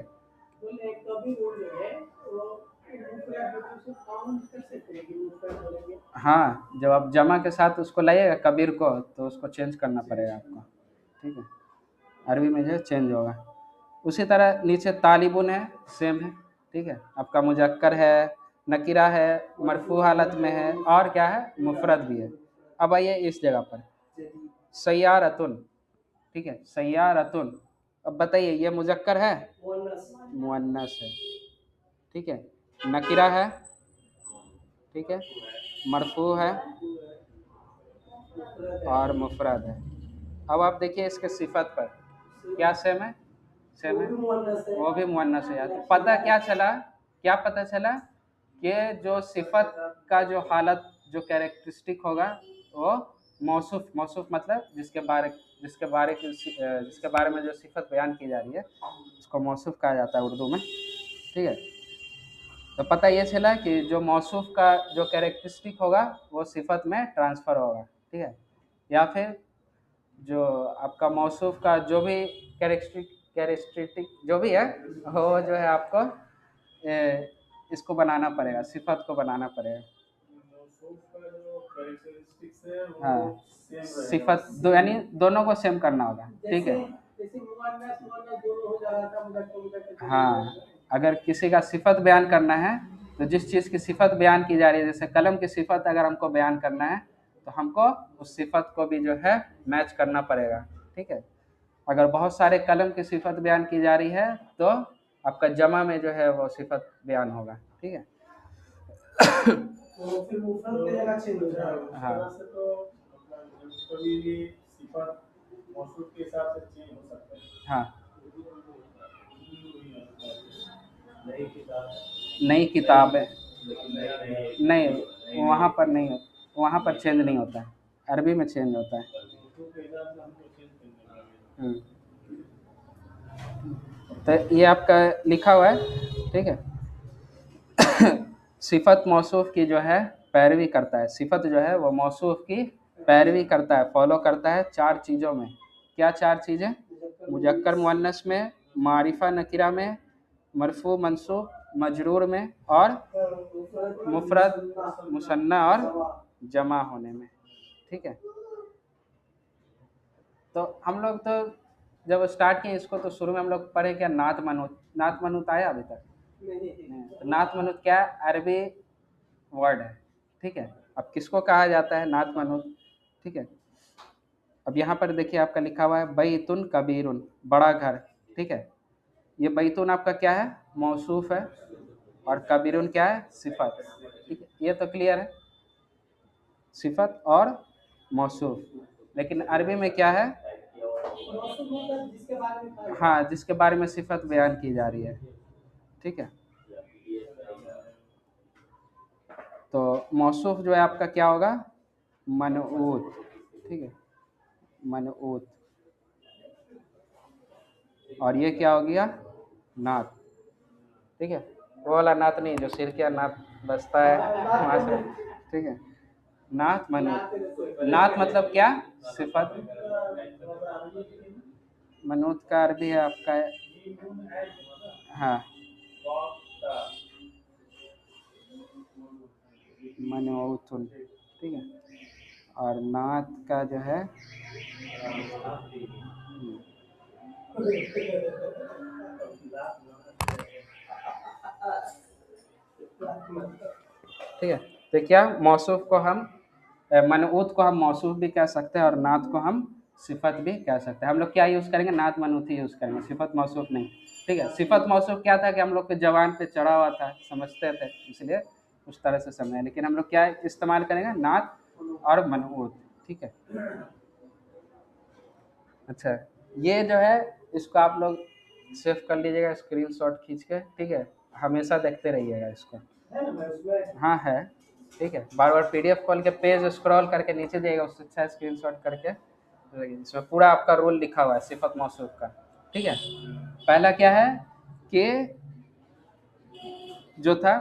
S1: हाँ, जब आप जमा के साथ उसको लाइएगा कबीर को तो उसको चेंज करना पड़ेगा आपको, ठीक है, अरबी में जो है चेंज होगा। उसी तरह नीचे तालिबुन है, सेम है, ठीक है, आपका मुजक्कर है, नकीरा है, मरफू हालत में है, और क्या है, मुफरद भी है। अब आइए इस जगह पर सय्यारतुन, ठीक है, सय्यारतुन। अब बताइए ये मुजक्कर है, मुअन्नस है, ठीक है, नकीरा है, ठीक है, मरफू है, और मुफरद है। अब आप देखिए इसके सिफत पर क्या सेम है, सेम है, वो भी मुअन्नस है। तो पता क्या चला, क्या पता चला कि जो सिफत का जो हालत, जो कैरेक्टरिस्टिक होगा वो मौसूफ, मौसूफ मतलब जिसके बारे में जो सिफत बयान की जा रही है उसको मौसूफ कहा जाता है उर्दू में, ठीक है। तो पता ये चला कि जो मौसूफ का जो कैरेक्टरिस्टिक होगा वो सिफत में ट्रांसफ़र होगा, ठीक है, या फिर जो आपका मौसूफ का जो भी कैरेक्टरिस्टिक जो भी है वो जो है आपको इसको बनाना पड़ेगा, सिफत को बनाना पड़ेगा। हाँ, सिफत दो यानी दोनों को सेम करना होगा, ठीक है। हाँ, अगर किसी का सिफत बयान करना है तो जिस चीज़ की सिफत बयान की जा रही है, जैसे कलम की सिफत अगर हमको बयान करना है तो हमको उस सिफत को भी जो है मैच करना पड़ेगा, ठीक है। अगर बहुत सारे कलम की सिफत बयान की जा रही है तो आपका जमा में जो है वो सिफत बयान होगा, ठीक है। तो फिर मुफरद की जगह चेंज हो जाएगा। हाँ, तो कभी भी सिफत मौसूफ के हिसाब से चेंज हो सकता है। हाँ, नई किताब है, नहीं वहाँ पर नहीं, वहाँ पर चेंज नहीं होता है, अरबी में चेंज होता है। तो ये आपका लिखा हुआ है, ठीक है। सिफत मौसूफ की जो है पैरवी करता है, सिफत जो है वो मौसूफ की पैरवी करता है, फॉलो करता है चार चीज़ों में। क्या चार चीज़ें? मुजक्कर मुअन्नस में, मारिफा नकिरा में, मरफू मंसूब मजरूर में, और मुफरद मुसन्ना और जमा होने में, ठीक है। तो हम लोग तो जब स्टार्ट किए इसको तो शुरू में हम लोग पढ़े क्या, नात मनूत, नात मनूत आया अभी तक नहीं। तो नात मनूत क्या है, अरबी वर्ड है, ठीक है। अब किसको कहा जाता है नात मनूत, ठीक है। अब यहाँ पर देखिए आपका लिखा हुआ है बैतुन कबीरुन, बड़ा घर, ठीक है। ये बैतुन आपका क्या है, मौसूफ है, और कबीरुन क्या है, सिफत, ठीक है, ये तो क्लियर है, सिफत और मौसूफ। लेकिन अरबी में क्या है, हाँ, जिसके बारे में सिफत बयान की जा रही है, ठीक है। तो मौसूफ जो है आपका क्या होगा, मनऊत, ठीक है, मनऊत। और ये क्या हो गया, नात, ठीक है। वो वाला नात नहीं जो सिर क्या नात बसता है वहाँ से, ठीक है। नात मनूत, नात मतलब क्या, सिफत। मनूत का अरबी है आपका, हाँ, मनऊतुन, ठीक है। और नात का जो है ठीक है। तो क्या मौसूफ को हम मनऊत को हम मौसूफ भी कह सकते हैं और नात को हम सिफत भी कह सकते हैं। हम लोग क्या यूज़ करेंगे, नात मनऊत ही यूज़ करेंगे, सिफत मौसूफ नहीं। ठीक है। सिफत मौसूफ क्या था कि हम लोग के जबान पे चढ़ा हुआ था, समझते थे, इसलिए उस तरह से समझे। लेकिन हम लोग क्या इस्तेमाल करेंगे, नात और मनऊत। ठीक है। अच्छा, ये जो है इसको आप लोग सेव कर लीजिएगा स्क्रीनशॉट खींच के। ठीक है। हमेशा देखते रहिएगा इसको। हाँ है। ठीक है। बार बार पीडीएफ खोल के पेज स्क्रॉल करके नीचे जाइएगा, उससे अच्छा स्क्रीनशॉट करके। इसमें पूरा आपका रूल लिखा हुआ है सिफत मौसूफ का। ठीक है। पहला क्या है कि जो था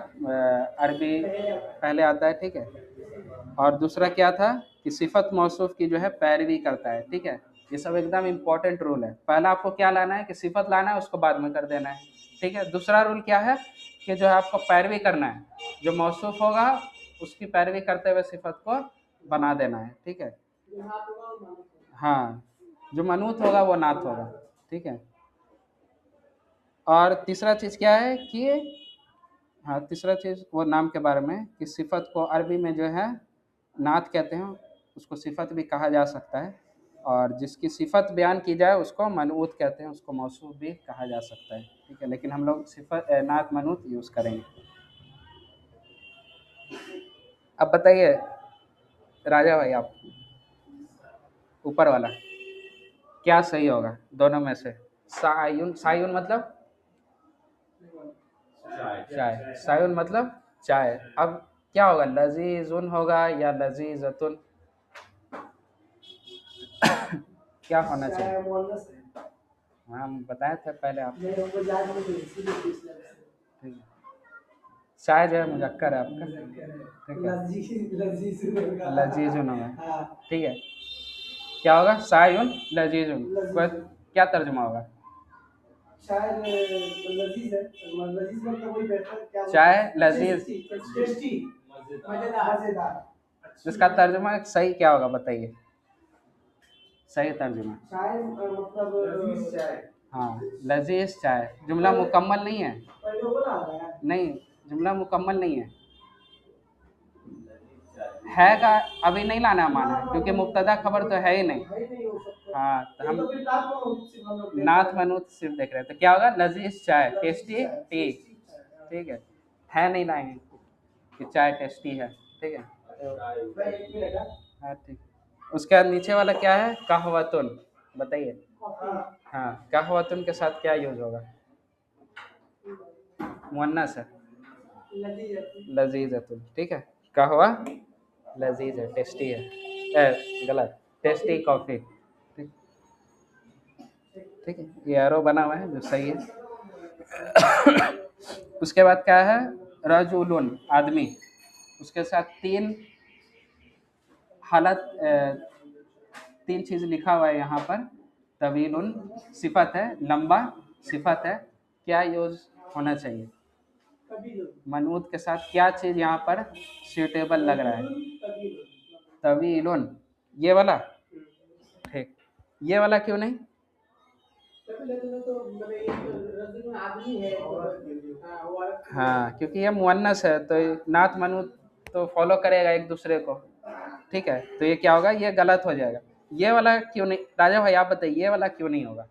S1: अरबी पहले आता है। ठीक है। और दूसरा क्या था कि सिफत मौसूफ की जो है पैरवी करता है। ठीक है। ये सब एकदम इम्पोर्टेंट रूल है। पहला आपको क्या लाना है कि सिफत लाना है, उसको बाद में कर देना है। ठीक है। दूसरा रूल क्या है कि जो है आपको पैरवी करना है, जो मौसूफ होगा उसकी पैरवी करते हुए सिफत को बना देना है। ठीक है। हाँ, जो मनूत होगा वो नात होगा। ठीक है। और तीसरा चीज़ क्या है कि हाँ, तीसरा चीज़ वो नाम के बारे में कि सिफत को अरबी में जो है नात कहते हैं, उसको सिफत भी कहा जा सकता है। और जिसकी सिफत बयान की जाए उसको मनऊत कहते हैं, उसको मौसूफ भी कहा जा सकता है। ठीक है। लेकिन हम लोग सिफत नात मनऊत यूज़ करेंगे। अब बताइए राजा भाई, आप ऊपर वाला क्या सही होगा दोनों में से? सायुन, सायुन मतलब चाय, सायुन मतलब चाय। अब क्या होगा, लजीजुन होगा या लजीजतुन? क्या होना चाहिए? हाँ, हम बताए थे पहले आप। ठीक है। चाय जो है मुजक्कर है आपका। ठीक है। लजीजुन होगा। ठीक है। क्या होगा, सायुन लजीजुन। क्या तर्जुमा होगा? चाय लजीज, इसका तर्जुमा सही क्या होगा बताइए, सही तर्जुमा? हाँ, लजीज चाय। जुमला मुकम्मल नहीं है। नहीं, जुमला मुकम्मल नहीं है का अभी नहीं लाना माना है, क्योंकि मुब्तदा खबर तो है ही नहीं। हाँ, तो हम नात मनूत सिर्फ देख रहे हैं। तो क्या होगा, लजीज चाय, टेस्टी टी। ठीक है नहीं लाएंगे कि चाय टेस्टी है। ठीक है। हाँ ठीक। उसके बाद नीचे वाला क्या है, कहवतुन, बताइए। हाँ, कहवतुन के साथ क्या यूज होगा? मुअन्नस है, लजीजतुन। ठीक है। कहवा लजीज है, टेस्टी है। गलत, टेस्टी कॉफी। ठीक। ठीक है। ये एरो बना हुआ है जो सही है। उसके बाद क्या है, रजुलुन, आदमी। उसके साथ तीन हालत, तीन चीज़ लिखा हुआ है यहाँ पर। तवीलुन सिफत है, लंबा सिफत है। क्या यूज होना चाहिए? मनऊत के साथ क्या चीज़ यहाँ पर सूटेबल लग रहा है? तवीलुन, ये वाला। ठीक। ये वाला क्यों नहीं? हाँ, क्योंकि ये मुअन्नस है, तो नात मनूत तो फॉलो करेगा एक दूसरे को। ठीक है। तो ये क्या होगा, ये गलत हो जाएगा। ये वाला क्यों नहीं, राजा भाई आप बताइए, ये वाला क्यों नहीं होगा?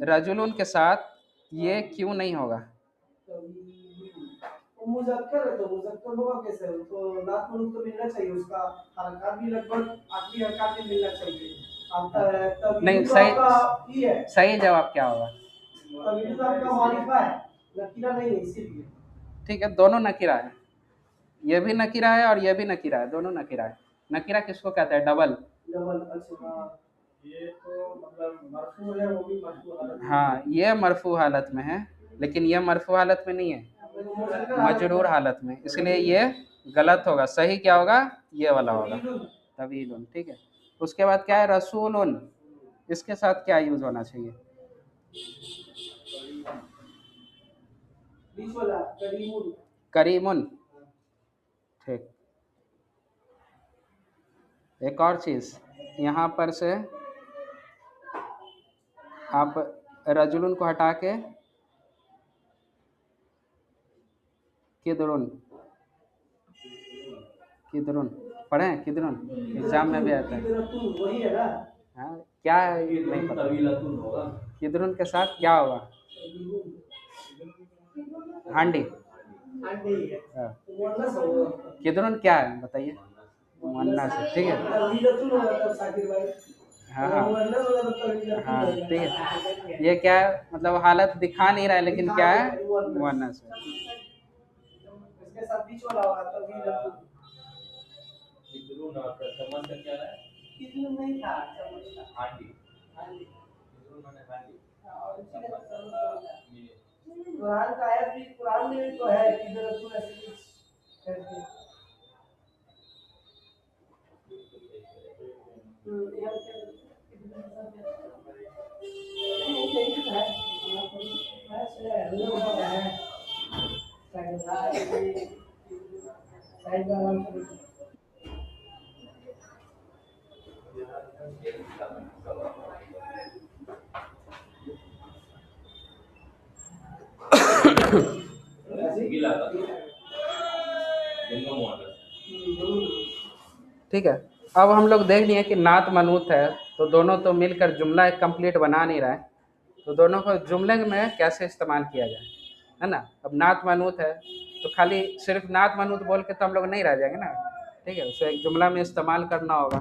S1: रजुलुन के साथ ये क्यों नहीं होगा? मुजक्कर है तो मुजक्कर होगा कैसे? तो नात मनूत तो मिलना चाहिए, उसका हरकत भी लगभग आखिरी हरकत में मिलना चाहिए। नहीं, सही सही जवाब क्या होगा? नकीरा नहीं है इसीलिए। ठीक है, दोनों नकीरा है। ये भी नकीरा है और ये भी नकीरा है, दोनों नकीरा है। नकीरा किसको कहते हैं? डबल। डबल, अच्छा। ये तो मतलब मरफू है, वो भी मरफू हालत में। हाँ, ये मरफू हालत में है, लेकिन ये मरफू हालत में नहीं है, मजरूर हालत में, इसलिए ये गलत होगा। सही क्या होगा, ये वाला होगा, तवीलुन। ठीक है। उसके बाद क्या है, रसूलुन। इसके साथ क्या यूज होना चाहिए? करीमुन। ठीक। एक और चीज़, यहाँ पर से आप रजुलन को हटा के किदरुन, किदरुन पढ़े हैं, किदरुन एग्जाम में भी आता है। हाँ, क्या है नहीं पता। किदरुन के साथ क्या होगा? हांडी। हाँ। किदरुन क्या है बताइए? मुअन्नस है, ठीक है। हाँ हाँ हाँ, ठीक है। ये क्या है, मतलब हालत दिखा नहीं रहा है, लेकिन क्या है, मुअन्नस है। ठीक है। अब हम लोग देख लिए कि नात मनूत है, तो दोनों तो मिलकर जुमला एक कंप्लीट बना नहीं रहा है, तो दोनों को जुमले में कैसे इस्तेमाल किया जाए, है ना। अब नात मनूत है तो खाली सिर्फ नात मनूत बोल के तो हम लोग नहीं रह जाएंगे ना, ठीक है, उसे एक जुमला में इस्तेमाल करना होगा,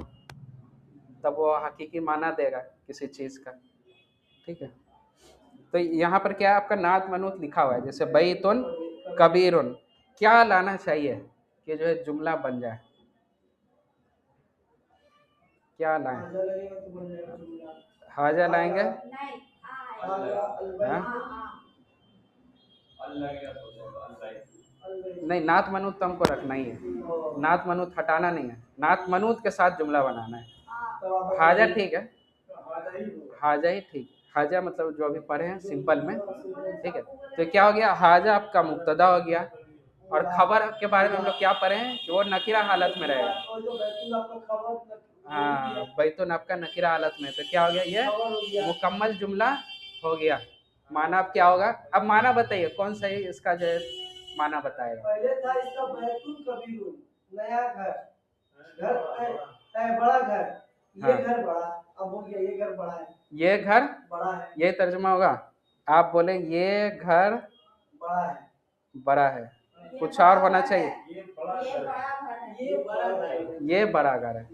S1: तब वो हकीकी माना देगा किसी चीज़ का, ठीक है। तो यहाँ पर क्या है, आपका नात मनूत लिखा हुआ है, जैसे बैतुन कबीरुन, क्या लाना चाहिए कि जो है जुमला बन जाए, क्या लाएं? हाजा लाएंगे? हाँ? नहीं, नात मनूत तो हमको रखना ही है, नात मनूत हटाना नहीं है, नात मनूत के साथ जुमला बनाना है। हाजा ठीक है, हाजा ही ठीक, हाजा मतलब जो अभी पढ़े हैं सिंपल में, ठीक है। तो क्या हो गया, हाजा आपका मुब्तदा हो गया, और खबर के बारे में हम लोग क्या पढ़े हैं कि वो नकीरा हालत में रहेगा। हाँ, बैतुन आपका नकीरा हालत में, तो क्या हो गया, ये मुकम्मल जुमला हो गया। माना अब क्या होगा, अब माना बताइए कौन सा है इसका जो है माना बताएगा। पहले था इसका बैतुन कबीरुन, नया घर, घर बड़ा घर, ये घर बड़ा, अब हो गया ये घर बड़ा है, ये घर बड़ा है, ये तर्जुमा होगा। आप बोले ये घर बड़ा है, बड़ा है, कुछ और होना चाहिए, ये बड़ा घर है,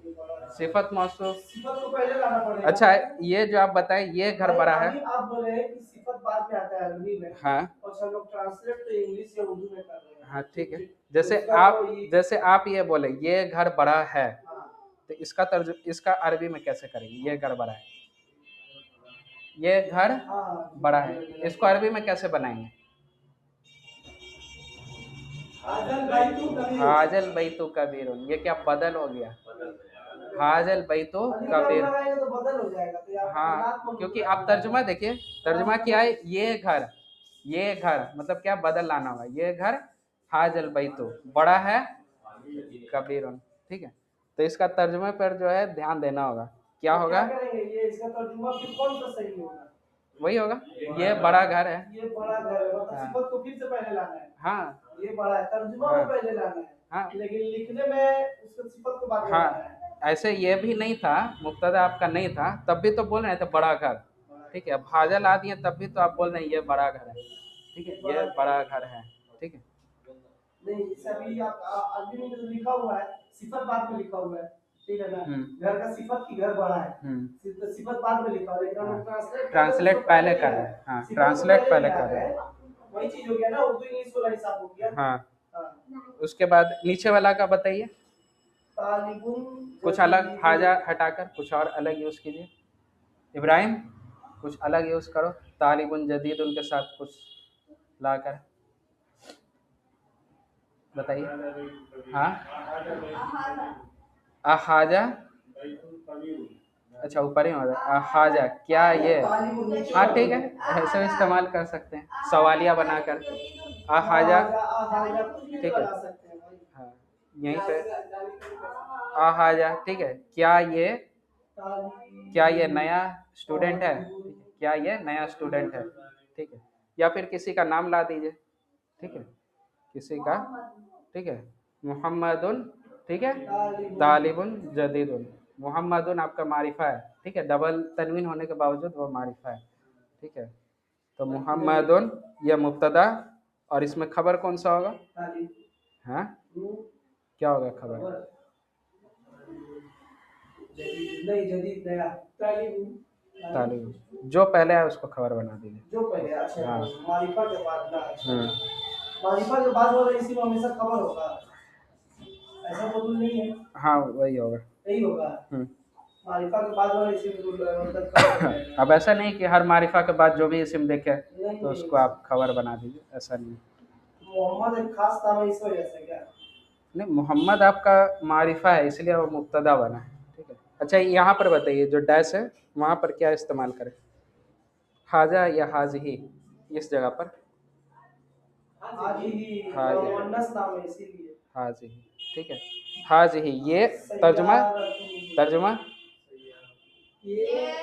S1: सिफत मौसूफ, सिफत को पहले लाना पड़ेगा। अच्छा, ये जो आप बताए ये घर बड़ा है, आप बोले हैं कि सिफत बाद में आता है अरबी में, हाँ, और सब लोग ट्रांसलेट तो इंग्लिश या उर्दू में कर रहे हैं, हाँ ठीक है। जैसे आप ये बोले ये घर बड़ा है, तो इसका अरबी में कैसे करेंगे, ये घर बड़ा है, ये घर बड़ा है, इसको अरबी में कैसे बनाएंगे? हाजल बैतु कबीर, ये क्या बदल हो गया, हाजल बैतु कबीर, हाँ, क्योंकि आप तर्जुमा देखिए, तर्जुमा क्या है, ये घर मतलब क्या बदल लाना होगा, ये घर हाजल बैतु बड़ा है कबीर, ठीक है। तो इसका तर्जुमे पर जो है ध्यान देना होगा, क्या होगा, ये इसका तर्जुमा फिर कौन सा सही होगा, वही होगा, ये बड़ा घर है, ये बड़ा घर है, मतलब सिफत को फिर से पहले लाना है, हाँ, ये बड़ा है, तर्जुमा में पहले लाना है, हाँ, लेकिन लिखने में उसको सिफत को बाद में लाना है। ऐसे ये भी नहीं था, मुक्तदा आपका नहीं था, तब भी तो बोल रहे थे बड़ा घर, ठीक है। अब हाजा ला दिए तब भी तो आप बोल रहे हैं ये बड़ा घर है, ठीक है, ये बड़ा घर है, ठीक है। नहीं, सभी आप अरबी में जो लिखा हुआ है सिफत बाद में लिखा हुआ है, ठीक है ना, घर का सिफत की घर बड़ा है, सिफत बाद में लिखा हुआ है, लेकिन हम ट्रांसलेट पहले कर रहे हैं, हाँ, ट्रांसलेट पहले कर रहे हैं, वही चीज हो गया ना, उर्दू इंग्लिश वाला हिसाब हो गया, हाँ। उसके बाद नीचे वाला का बताइए, कुछ अलग, हाजा हटाकर कुछ और अलग यूज कीजिए, इब्राहिम कुछ अलग यूज करो, तालिबुन जदीद उनके साथ कुछ लाकर बताइए, हाँ, अहाजा, अच्छा ऊपर ही होगा, अहाजा क्या ये, हाँ ठीक है, ऐसे इस्तेमाल कर सकते हैं सवालिया बनाकर, अहाजा, ठीक है, हाँ, यहीं पे आहाजा, ठीक है। क्या ये नया स्टूडेंट है, क्या ये नया स्टूडेंट है, ठीक है। या फिर किसी का नाम ला दीजिए, ठीक है, किसी का, ठीक है। मुहम्मदुन, ठीक है। तालिबुन जदीदुन, मुहम्मदुन आपका मारिफा है, ठीक है, डबल तनवीन होने के बावजूद वो मारिफा है, ठीक है। तो मुहम्मदुन यह मुब्तदा, और इसमें खबर कौन सा होगा? हाँ, क्या होगा खबर? तालिब, जो पहले है उसको खबर बना दीजिए, जो पहले। अच्छा, हाँ, मारिफा के बाद ना, मारिफा के बाद वाला इसी में हमेशा खबर होगा, ऐसा तो नहीं है। हाँ, वही होगा, यही होगा। मारिफा के बाद वाला इसी में अब ऐसा नहीं कि हर मारिफा के बाद जो भी इस्म देखे तो उसको आप खबर बना दीजिए, ऐसा नहीं। मोहम्मद एक खास नाम है इस वजह से क्या? नहीं, मोहम्मद आपका मारिफा है इसलिए वो मुब्तदा बना है, ठीक है। अच्छा, यहाँ पर बताइए जो डैश है वहाँ पर क्या इस्तेमाल करें? हाजा या हाजिही, इस जगह पर हाजिही, हाजिही, ठीक है। हाजिही, ये तर्जुमा, तर्जुमा ये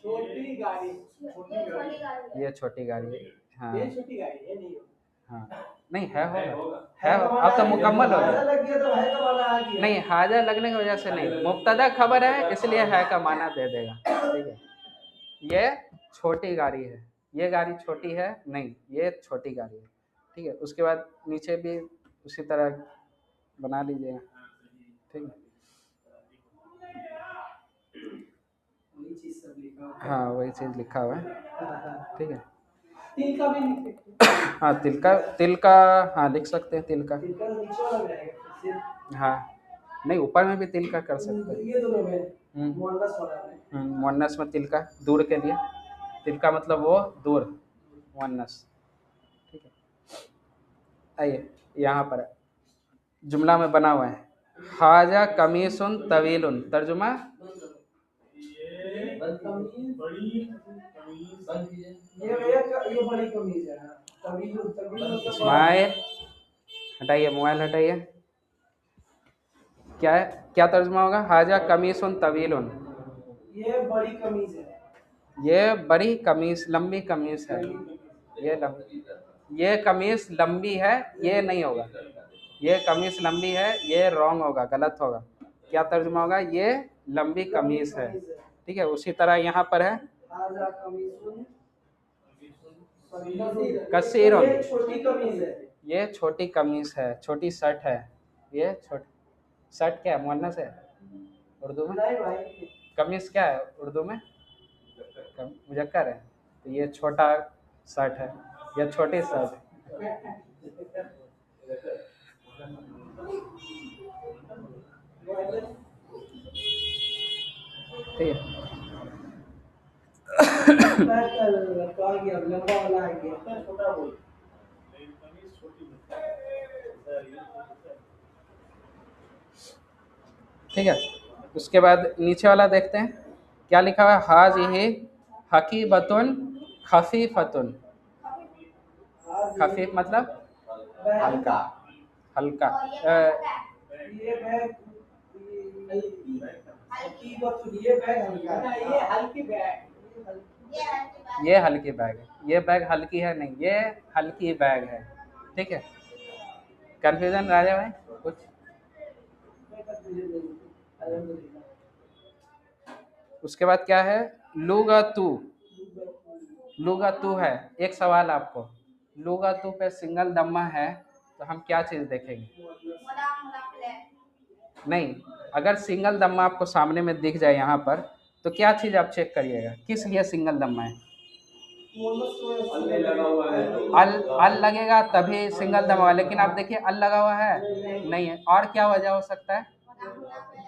S1: छोटी गाड़ी, ये छोटी गाड़ी है, हाँ, ये छोटी गाड़ी है, नहीं, हाँ, नहीं है, होगा, है, अब तो मुकम्मल हो गया। नहीं, हाजा लगने की वजह से नहीं, मुब्तदा खबर है इसलिए है का माना दे देगा, ठीक है। ये छोटी गाड़ी है, ये गाड़ी छोटी है नहीं, ये छोटी गाड़ी है, ठीक है। उसके बाद नीचे भी उसी तरह बना लीजिएगा, ठीक है। हाँ, वही चीज लिखा हुआ है, ठीक है। तिल का भी लिख सकते हैं। हाँ, तिल का, हाँ लिख सकते हैं, तिल का, हाँ, नहीं, ऊपर में भी तिल का कर सकते हैं। ये दोनों में मुअन्नस में तिल का, दूर के लिए तिल का मतलब वो दूर, मुअन्नस, ठीक है। आइए, यहाँ पर जुमला में बना हुआ है, हाजा कमीसुन तवीलुन, तर्जुमा इस्माइल, हटाइए मोबाइल, हटाइए। क्या है, क्या तर्जुमा होगा? हाजा कमीसुन तवीलुन, ये बड़ी कमीज है, ये बड़ी कमीज, लंबी कमीज है, ये कमीज लंबी है, ये नहीं होगा, ये कमीज लंबी है, ये रॉन्ग होगा, गलत होगा। क्या तर्जुमा होगा? ये लंबी कमीज है, ठीक है। उसी तरह यहाँ पर है कसीरुन, ये छोटी कमीज है, छोटी शर्ट है, ये छोटी शर्ट क्या है, मुअन्नस है उर्दू में? कमीज क्या है उर्दू में? मुजक्कर है, तो ये छोटा शर्ट है, ये छोटी शर्ट है। ठीक है। ठीक है, उसके बाद नीचे वाला देखते हैं क्या लिखा हुआ है, हाज़िही हकीबतुन खफीफतुन, खफीफ मतलब हल्का, हल्का, ये हल्की बैग है, ये बैग हल्की है नहीं, ये हल्की बैग है, ठीक है। कंफ्यूजन राजा भाई कुछ? उसके बाद क्या है, लुगतु, लुगतु है। एक सवाल आपको, लुगतु पे सिंगल दम्मा है तो हम क्या चीज देखेंगे? नहीं, अगर सिंगल दम्मा आपको सामने में दिख जाए यहाँ पर तो क्या चीज आप चेक करिएगा, किस लिए सिंगल दम्मा है? अल लगेगा तभी सिंगल दम्मा हुआ, लेकिन आप देखिए अल लगा हुआ है नहीं है, और क्या वजह हो सकता है?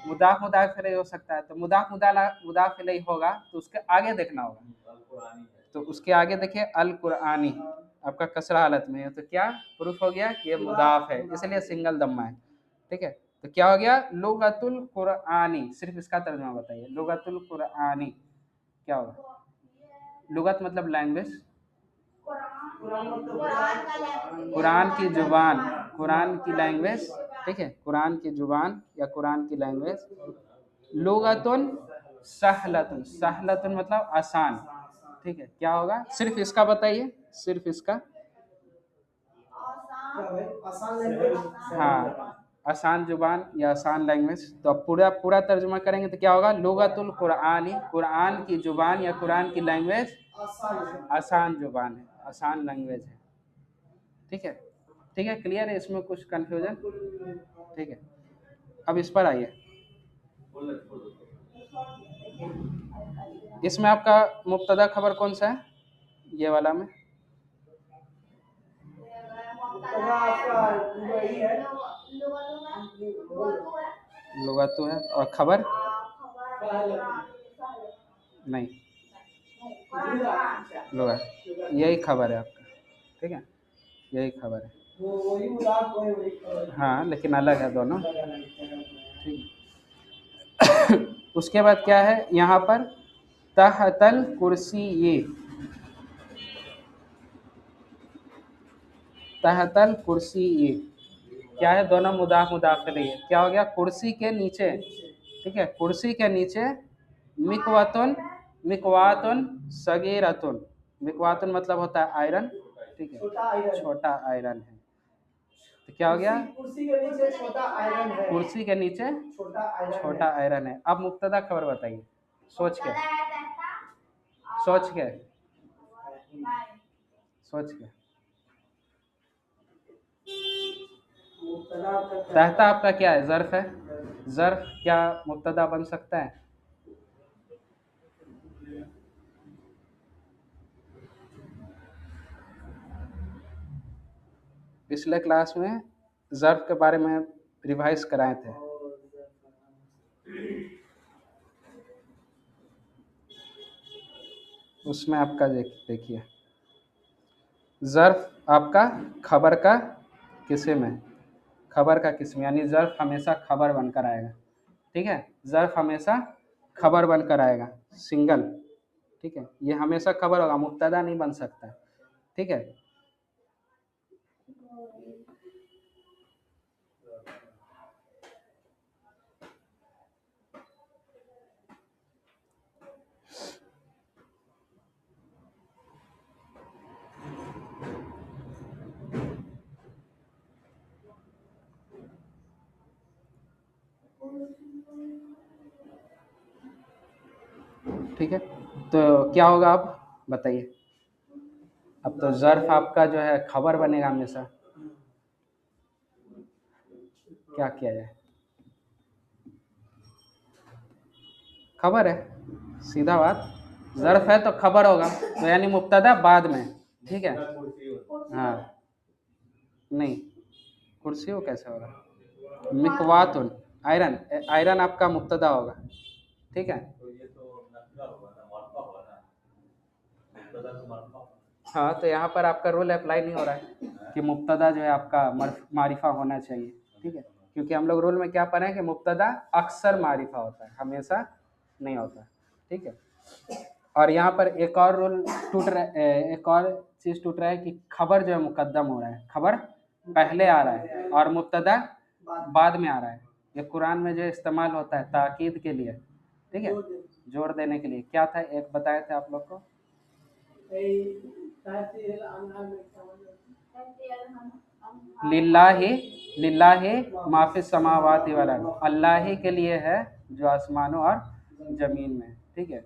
S1: मुदाफ मुदाफ इलैहि हो सकता है, तो मुदाफ मुदाफ इलैहि होगा तो उसके आगे देखना होगा, तो उसके आगे देखिए अल कुरानी आपका कसरा हालत में है, तो क्या प्रूफ हो गया कि ये मुदाफ है, इसलिए सिंगल दम्मा है, ठीक है। तो क्या हो गया, लुगतुल कुरानी, सिर्फ इसका तर्जुमा बताइए, लुगतुल कुरानी क्या होगा? लुगत मतलब लैंग्वेज, कुरान की जुबान, कुरान की लैंग्वेज, ठीक है, कुरान की जुबान या कुरान की लैंग्वेज। लुगतुन सहलतुन, सहलतुन मतलब आसान। ठीक है, क्या होगा, सिर्फ इसका बताइए, सिर्फ इसका। हाँ, आसान जुबान या आसान लैंग्वेज। तो अब पूरा पूरा तर्जुमा करेंगे तो क्या होगा, लुगतुल कुरानी, कुरान की जुबान या कुरान की लैंग्वेज आसान जुबान है, आसान लैंग्वेज है। ठीक है, ठीक है, क्लियर है, इसमें कुछ कंफ्यूजन? ठीक है, अब इस पर आइए। इसमें आपका मुब्तदा खबर कौन सा है, ये वाला में? लुगतु है, और खबर नहीं, लुगत, यही खबर है आपका। ठीक है, यही खबर है। हाँ, लेकिन अलग है दोनों। ठीक है, उसके बाद क्या है यहाँ पर, तहतल कुर्सी, ये तहतल कुर्सी, ये क्या है, दोनों मुदाफ मुदाफ इलैहि है। क्या हो गया, कुर्सी के नीचे। ठीक है, कुर्सी के नीचे मिकवातुन, मिकवातुन सगीरतुन, मिकवातुन मतलब होता है आयरन। ठीक है, छोटा आयरन है। तो क्या हो गया, कुर्सी के नीचे छोटा आयरन है, कुर्सी के नीचे छोटा आयरन है। अब मुब्तदा खबर बताइए, सोच के, सोच के, सोच के। तहता आपका क्या है, ज़र्फ है। ज़र्फ क्या मुब्तदा बन सकता है? पिछले क्लास में ज़र्फ के बारे में रिवाइज कराए थे। उसमें आपका देखिए, ज़र्फ आपका खबर का किस्म है, खबर का किस्म, यानी ज़र्फ हमेशा खबर बनकर आएगा। ठीक है, ज़र्फ हमेशा खबर बनकर आएगा, सिंगल। ठीक है, ये हमेशा खबर होगा, मुब्तदा नहीं बन सकता। ठीक है, ठीक है, तो क्या होगा, आप बताइए। अब तो ज़र्फ आपका जो है खबर बनेगा हमेशा, क्या किया जाए, खबर है, सीधा बात। ज़र्फ है तो खबर होगा, तो यानी मुब्तदा बाद में। ठीक है, हाँ, नहीं, कुर्सी हो कैसे होगा, मिकवातुन, आयरन, आयरन आपका मुब्तदा होगा। ठीक है, हाँ, तो यहाँ पर आपका रूल अप्लाई नहीं हो रहा है कि मुब्तदा जो है आपका मारिफा होना चाहिए। ठीक है, क्योंकि हम लोग रूल में क्या पढ़े हैं कि मुब्तदा अक्सर मारिफा होता है, हमेशा नहीं होता। ठीक है, और यहाँ पर एक और रूल टूट रहा, एक और चीज़ टूट रहा है कि खबर जो है मुकद्दम हो रहा है, खबर पहले आ रहा है और मुब्तदा बाद में आ रहा है। ये कुरान में जो इस्तेमाल होता है ताकीद के लिए, ठीक है, जोर देने के लिए। क्या था, एक बताए थे आप लोग को, लिल्लाहि, लिल्लाहि माफिस समावाति वल अर्द, अल्लाह ही के लिए है जो आसमानों और जमीन में। ठीक है,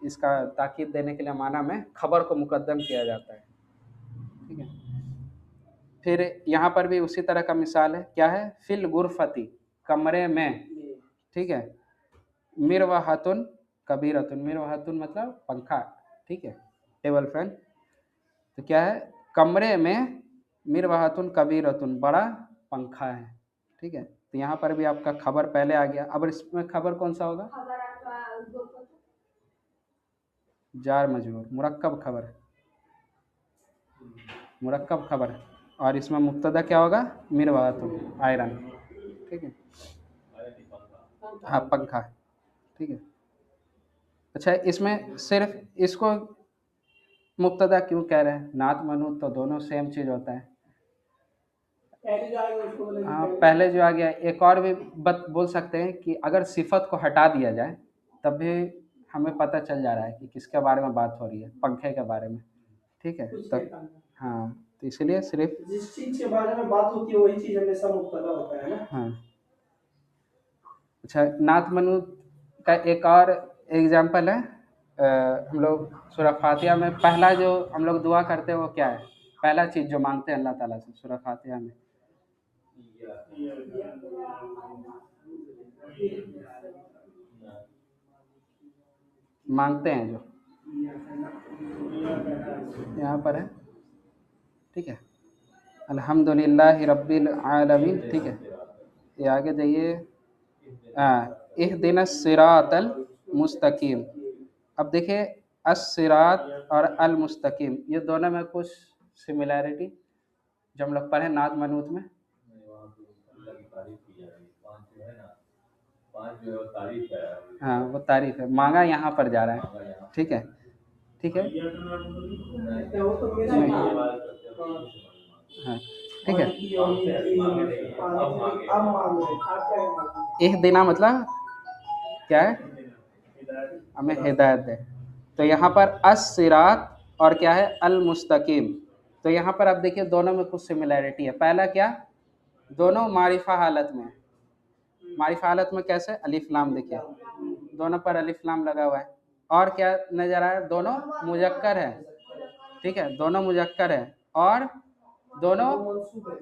S1: इसका ताकीद देने के लिए माना में खबर को मुकद्दम किया जाता है। ठीक है, फिर यहाँ पर भी उसी तरह का मिसाल है, क्या है, फिल गुरफती, कमरे में। ठीक है, मिरवाहतुन कबीरतुन, मिरवाहतुन मतलब पंखा। ठीक है, टेबल फैन। तो क्या है, कमरे में मिरवाहतुन कबीरतुन, बड़ा पंखा है। ठीक है, तो यहाँ पर भी आपका खबर पहले आ गया। अब इसमें खबर कौन सा होगा, जार मजरूर, मुरक्कब खबर, मुरक्कब खबर। और इसमें मुब्तदा क्या होगा, मिरवाहतुन, आयरन। ठीक है, हाँ, पंखा। ठीक है, अच्छा, इसमें सिर्फ इसको मुब्तदा क्यों कह रहे हैं, नात मनूत तो दोनों सेम चीज़ होता है। हाँ, पहले जो आ गया। एक और भी बोल सकते हैं कि अगर सिफत को हटा दिया जाए तब भी हमें पता चल जा रहा है कि किसके बारे में बात हो रही है, पंखे के बारे में। ठीक है, तब हाँ, तो इसलिए सिर्फ जिस चीज के बारे में बात होती है वही चीज हमेशा मुब्तदा होता है ना। हाँ। अच्छा, नात मनूत का एक और एग्जाम्पल है। हम लोग सूरह फातिहा में पहला जो हम लोग दुआ करते हैं वो क्या है? पहला चीज़ जो मांगते हैं अल्लाह ताला से सूरह फातिहा में, मांगते हैं जो यहाँ पर है। ठीक है, अल्हम्दुलिल्लाहि रब्बिल आलमीन। ठीक है, ये आगे जाइए। इहदिनस सिरातल मुस्तकीम। अब देखिए, अस-सिरात और अल मुस्तकीम ये दोनों में कुछ सिमिलैरिटी जो हम लोग पढ़े नात मनूत में। हाँ, वो तारीफ है, मांगा यहाँ पर जा रहा है। ठीक है, ठीक है। हाँ, ठीक है। इहदिना मतलब क्या है? हमें हिदायत दे। तो यहाँ पर अस-सिरात और क्या है? अल मुस्तकीम। तो यहाँ पर आप देखिए दोनों में कुछ सिमिलैरिटी है। पहला क्या? दोनों मारिफा हालत में। मारिफा हालत में कैसे? अलिफ लाम, देखिए दोनों पर अलिफ लाम लगा हुआ है। और क्या नजर आ रहा है? दोनों मुजक्कर है। ठीक है, दोनों मुजक्कर है और दोनों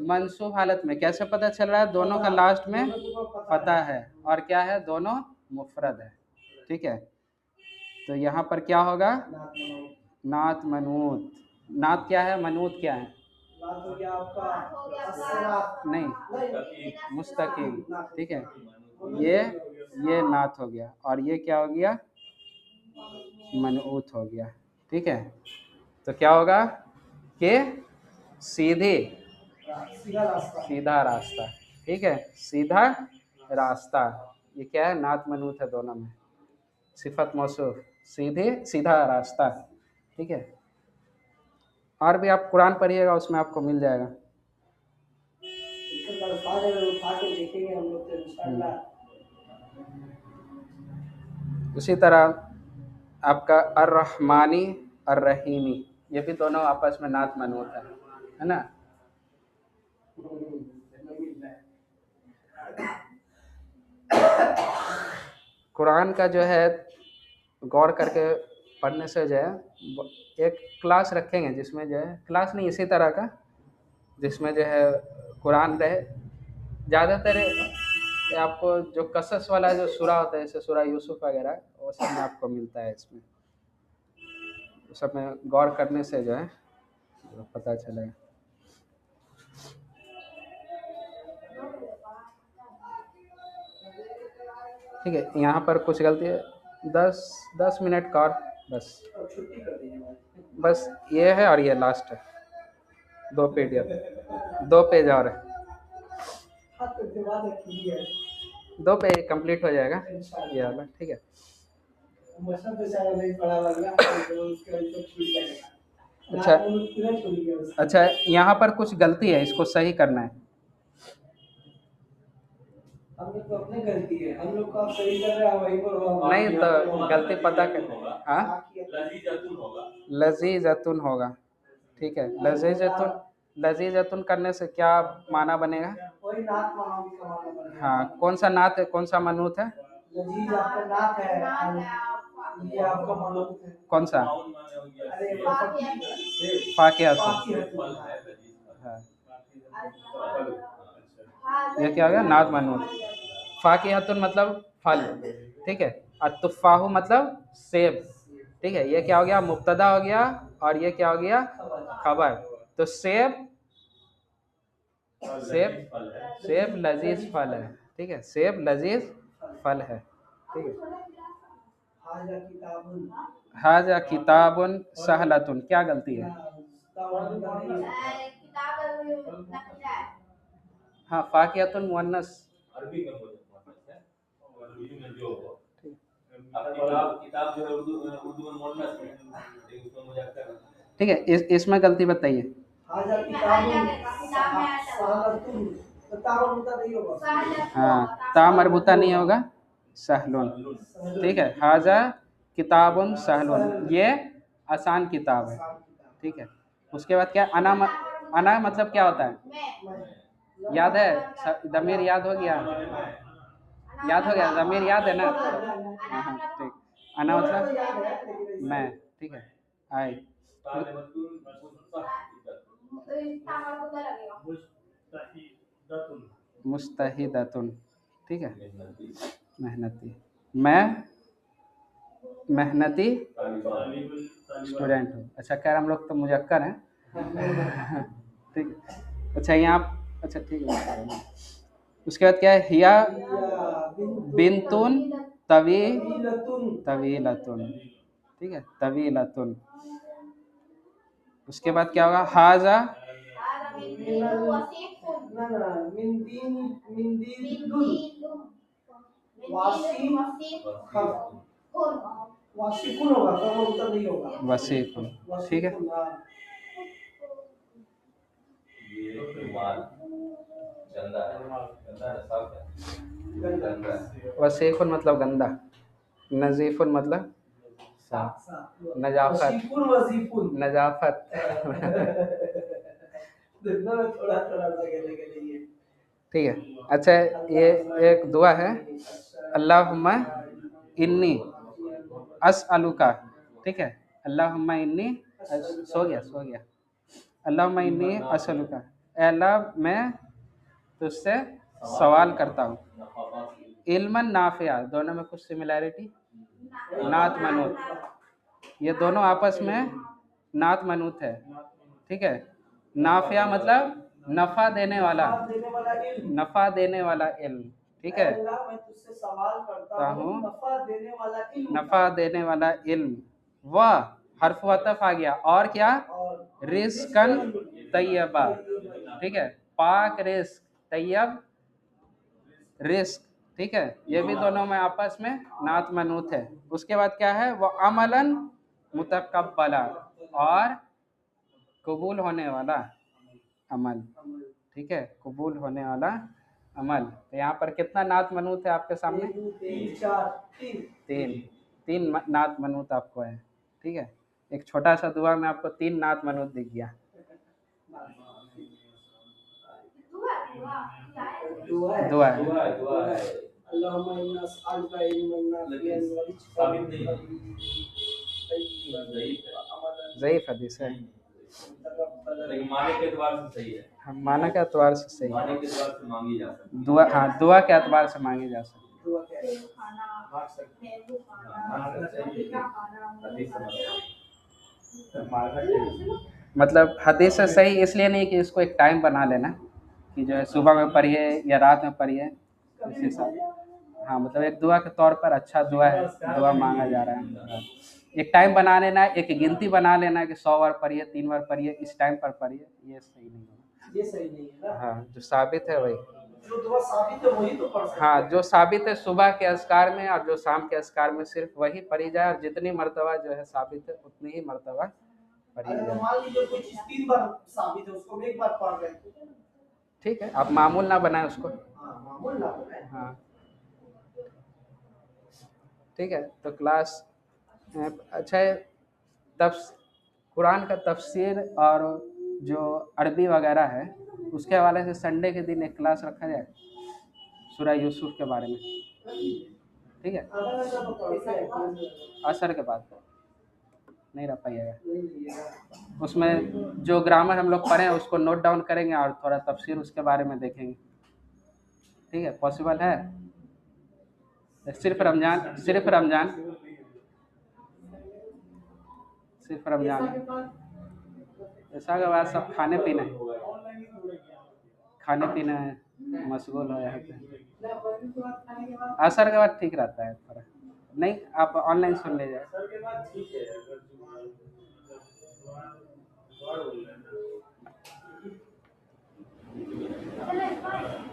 S1: मंसूब हालत में। कैसे पता चल रहा है? दोनों का लास्ट में फतह है और क्या है? दोनों मुफरद है। ठीक है, तो यहाँ पर क्या होगा? नात मनूत। नात क्या है? मनूत क्या है? नहीं, मुस्तकीम। ठीक है, ये नात हो गया और ये क्या हो गया? मनऊत हो गया। ठीक है, तो क्या होगा कि सीधा रास्ता। ठीक है, सीधा रास्ता। ये क्या है? नात मनूत है दोनों में। सिफत मौसूफ, सीधा रास्ता। ठीक है, और भी आप कुरान पढ़िएगा, उसमें आपको मिल जाएगा। उसी तरह आपका अर्रहमानी अर्रहीमी, ये भी दोनों आपस में नात मनूत है ना। कुरान का जो है गौर करके पढ़ने से जो है एक क्लास रखेंगे जिसमें जो है, क्लास नहीं इसी तरह का, जिसमें जो है कुरान रहे। ज़्यादातर आपको जो कसस वाला जो सूरा होता है, जैसे सूरा यूसुफ वगैरह, वो सब में आपको मिलता है। इसमें सब में गौर करने से जो है पता चलेगा। ठीक है, यहाँ पर कुछ गलती है। 10 मिनट का और बस ये है और ये लास्ट है। 2 पेज और है। 2 पेज कंप्लीट हो जाएगा ये वाला। ठीक है, अच्छा, यहाँ पर कुछ गलती है, इसको सही करना है। हम लोग तो अपनी गलती है, हम लोग का सही कर रहे हैं, वहीं पर नहीं तो गलती पता कर। हाँ, लजीजतुन होगा। ठीक है, लजीजतुन करने से क्या माना बनेगा? हाँ, कौन सा नात है, कौन सा मनूत है? लजीज आपका नात है, ये आपका मनूत है। कौन सा? फाकिहतुन। हाँ, ये क्या हो गया? नात मनूत। फाकिहतुन मतलब फल। ठीक है, और तुफ़ाहु मतलब सेब। ठीक है, ये क्या हो गया? मुब्तदा हो गया और ये क्या हो गया? खबर। तो सेब लजीज फल है। ठीक है, सेब लजीज फल है। ठीक है, हाजा किताबुन सहलतुन, क्या गलती है? हाँ, फाकिहतुन मुअन्नस। ठीक है, इसमें गलती बताइए। हाँ, ता मरबूता नहीं होगा, सहलुन। ठीक है, हाजा किताबुन सहलुन, ये आसान किताब है। ठीक है, उसके बाद क्या, अना मतलब क्या होता है, याद है, दमीर याद हो गया, याद हो गया, दमीर याद है ना। हाँ हाँ ठीक, अना मतलब मैं। ठीक है, आई, मुस्तहिदतुन। ठीक है, मेहनती, मैं मेहनती स्टूडेंट हूँ। अच्छा, खैर हम लोग तो मुजक्कर हैं। ठीक है, अच्छा यहाँ, अच्छा ठीक है। उसके बाद क्या है, हिया बिनतुन तवीलतुन। ठीक है, तवीलतुन। उसके बाद क्या होगा, हाजा वसीकुन। ठीक है, वसीकुन मतलब गंदा, नजीफुन मतलब साफ, नजाफत, नजाफत। ठीक है, अच्छा ये एक दुआ है, अल्लाहुम्मा इन्नी अस्अलुका। ठीक है, अल्लाहुम्मा इन्नी, सो गया, अल्लाहुम्मा इन्नी अस्अलुका, ऐ अल्लाह मैं तुझसे सवाल करता हूँ, इल्मन नाफिया, दोनों में कुछ सिमिलैरिटी, नात मनूत, ये दोनों आपस में नात मनूत है। ठीक है, नाफिया मतलब नफा देने वाला, नफा देने वाला इल्म। ठीक है, मैं तुझसे सवाल करता हूँ नफा देने वाला इल्म, वह हर्फ वतफ आ गया, और क्या, रिस्कन तैयबा। ठीक है, पाक रिस्क, तैयब रिस्क। ठीक है, ये भी दोनों में आपस में नात मनूत है। उसके बाद क्या है, वो अमलन मुतकब्बला, और कबूल होने वाला अमल। ठीक है, कबूल होने वाला अमल। तो यहाँ पर कितना नात मनूत है आपके सामने, तीन, तीन नात मनूत आपको है। ठीक है, एक छोटा सा दुआ में आपको तीन नात मनूत दिख गया। दुआ है, ज़ईफ हदीस है, माने के एतबार से सही है। हाँ, माना के एतबार से सही है, दुआ, हाँ दुआ के एतबार से मांगी जा सकती है। मतलब हदीस से सही इसलिए नहीं कि इसको एक टाइम बना लेना कि जो है सुबह में पढ़िए या रात में पढ़िए, इस हिसाब। हाँ, मतलब एक दुआ के तौर पर अच्छा दुआ है, दुआ मांगा जा रहा है। एक टाइम बना लेना, एक गिनती बना लेना कि 100 बार पढ़िए, 3 बार पढ़िए, इस टाइम पर पढ़िए, ये सही नहीं होगा, ये सही नहीं है ना। हाँ, जो साबित है वही, जो दुआ साबित है वही तो पढ़ सकते हैं। हाँ, जो साबित है सुबह के अस्कार में और जो शाम के अस्कार में सिर्फ वही पढ़ी जाए, और जितनी मर्तबा जो है साबित है उतनी ही मर्तबा पढ़ी जाए। मान लीजिए कोई चीज 3 बार साबित है, उसको एक बार पढ़ रहे, ठीक है, आप मामूल ना बनाए उसको। हाँ, मामूल ना बनाए। हाँ, ठीक है, तो क्लास अच्छा है, तब कुरान का तफसीर और जो अरबी वगैरह है उसके हवाले से संडे के दिन एक क्लास रखा जाए सूरह यूसुफ के बारे में। ठीक है, असर के बाद नहीं रह पाइएगा, उसमें जो ग्रामर हम लोग पढ़े हैं उसको नोट डाउन करेंगे और थोड़ा तफसीर उसके बारे में देखेंगे। ठीक है, पॉसिबल है, सिर्फ रमजान, सिर्फ रमजान, सिर्फ रमजान, ऐसा के बाद सब खाने पीने, खाने पीने मशगूल हो यहाँ पे। असर के बाद ठीक रहता है थोड़ा, नहीं आप ऑनलाइन सुन लीजिए।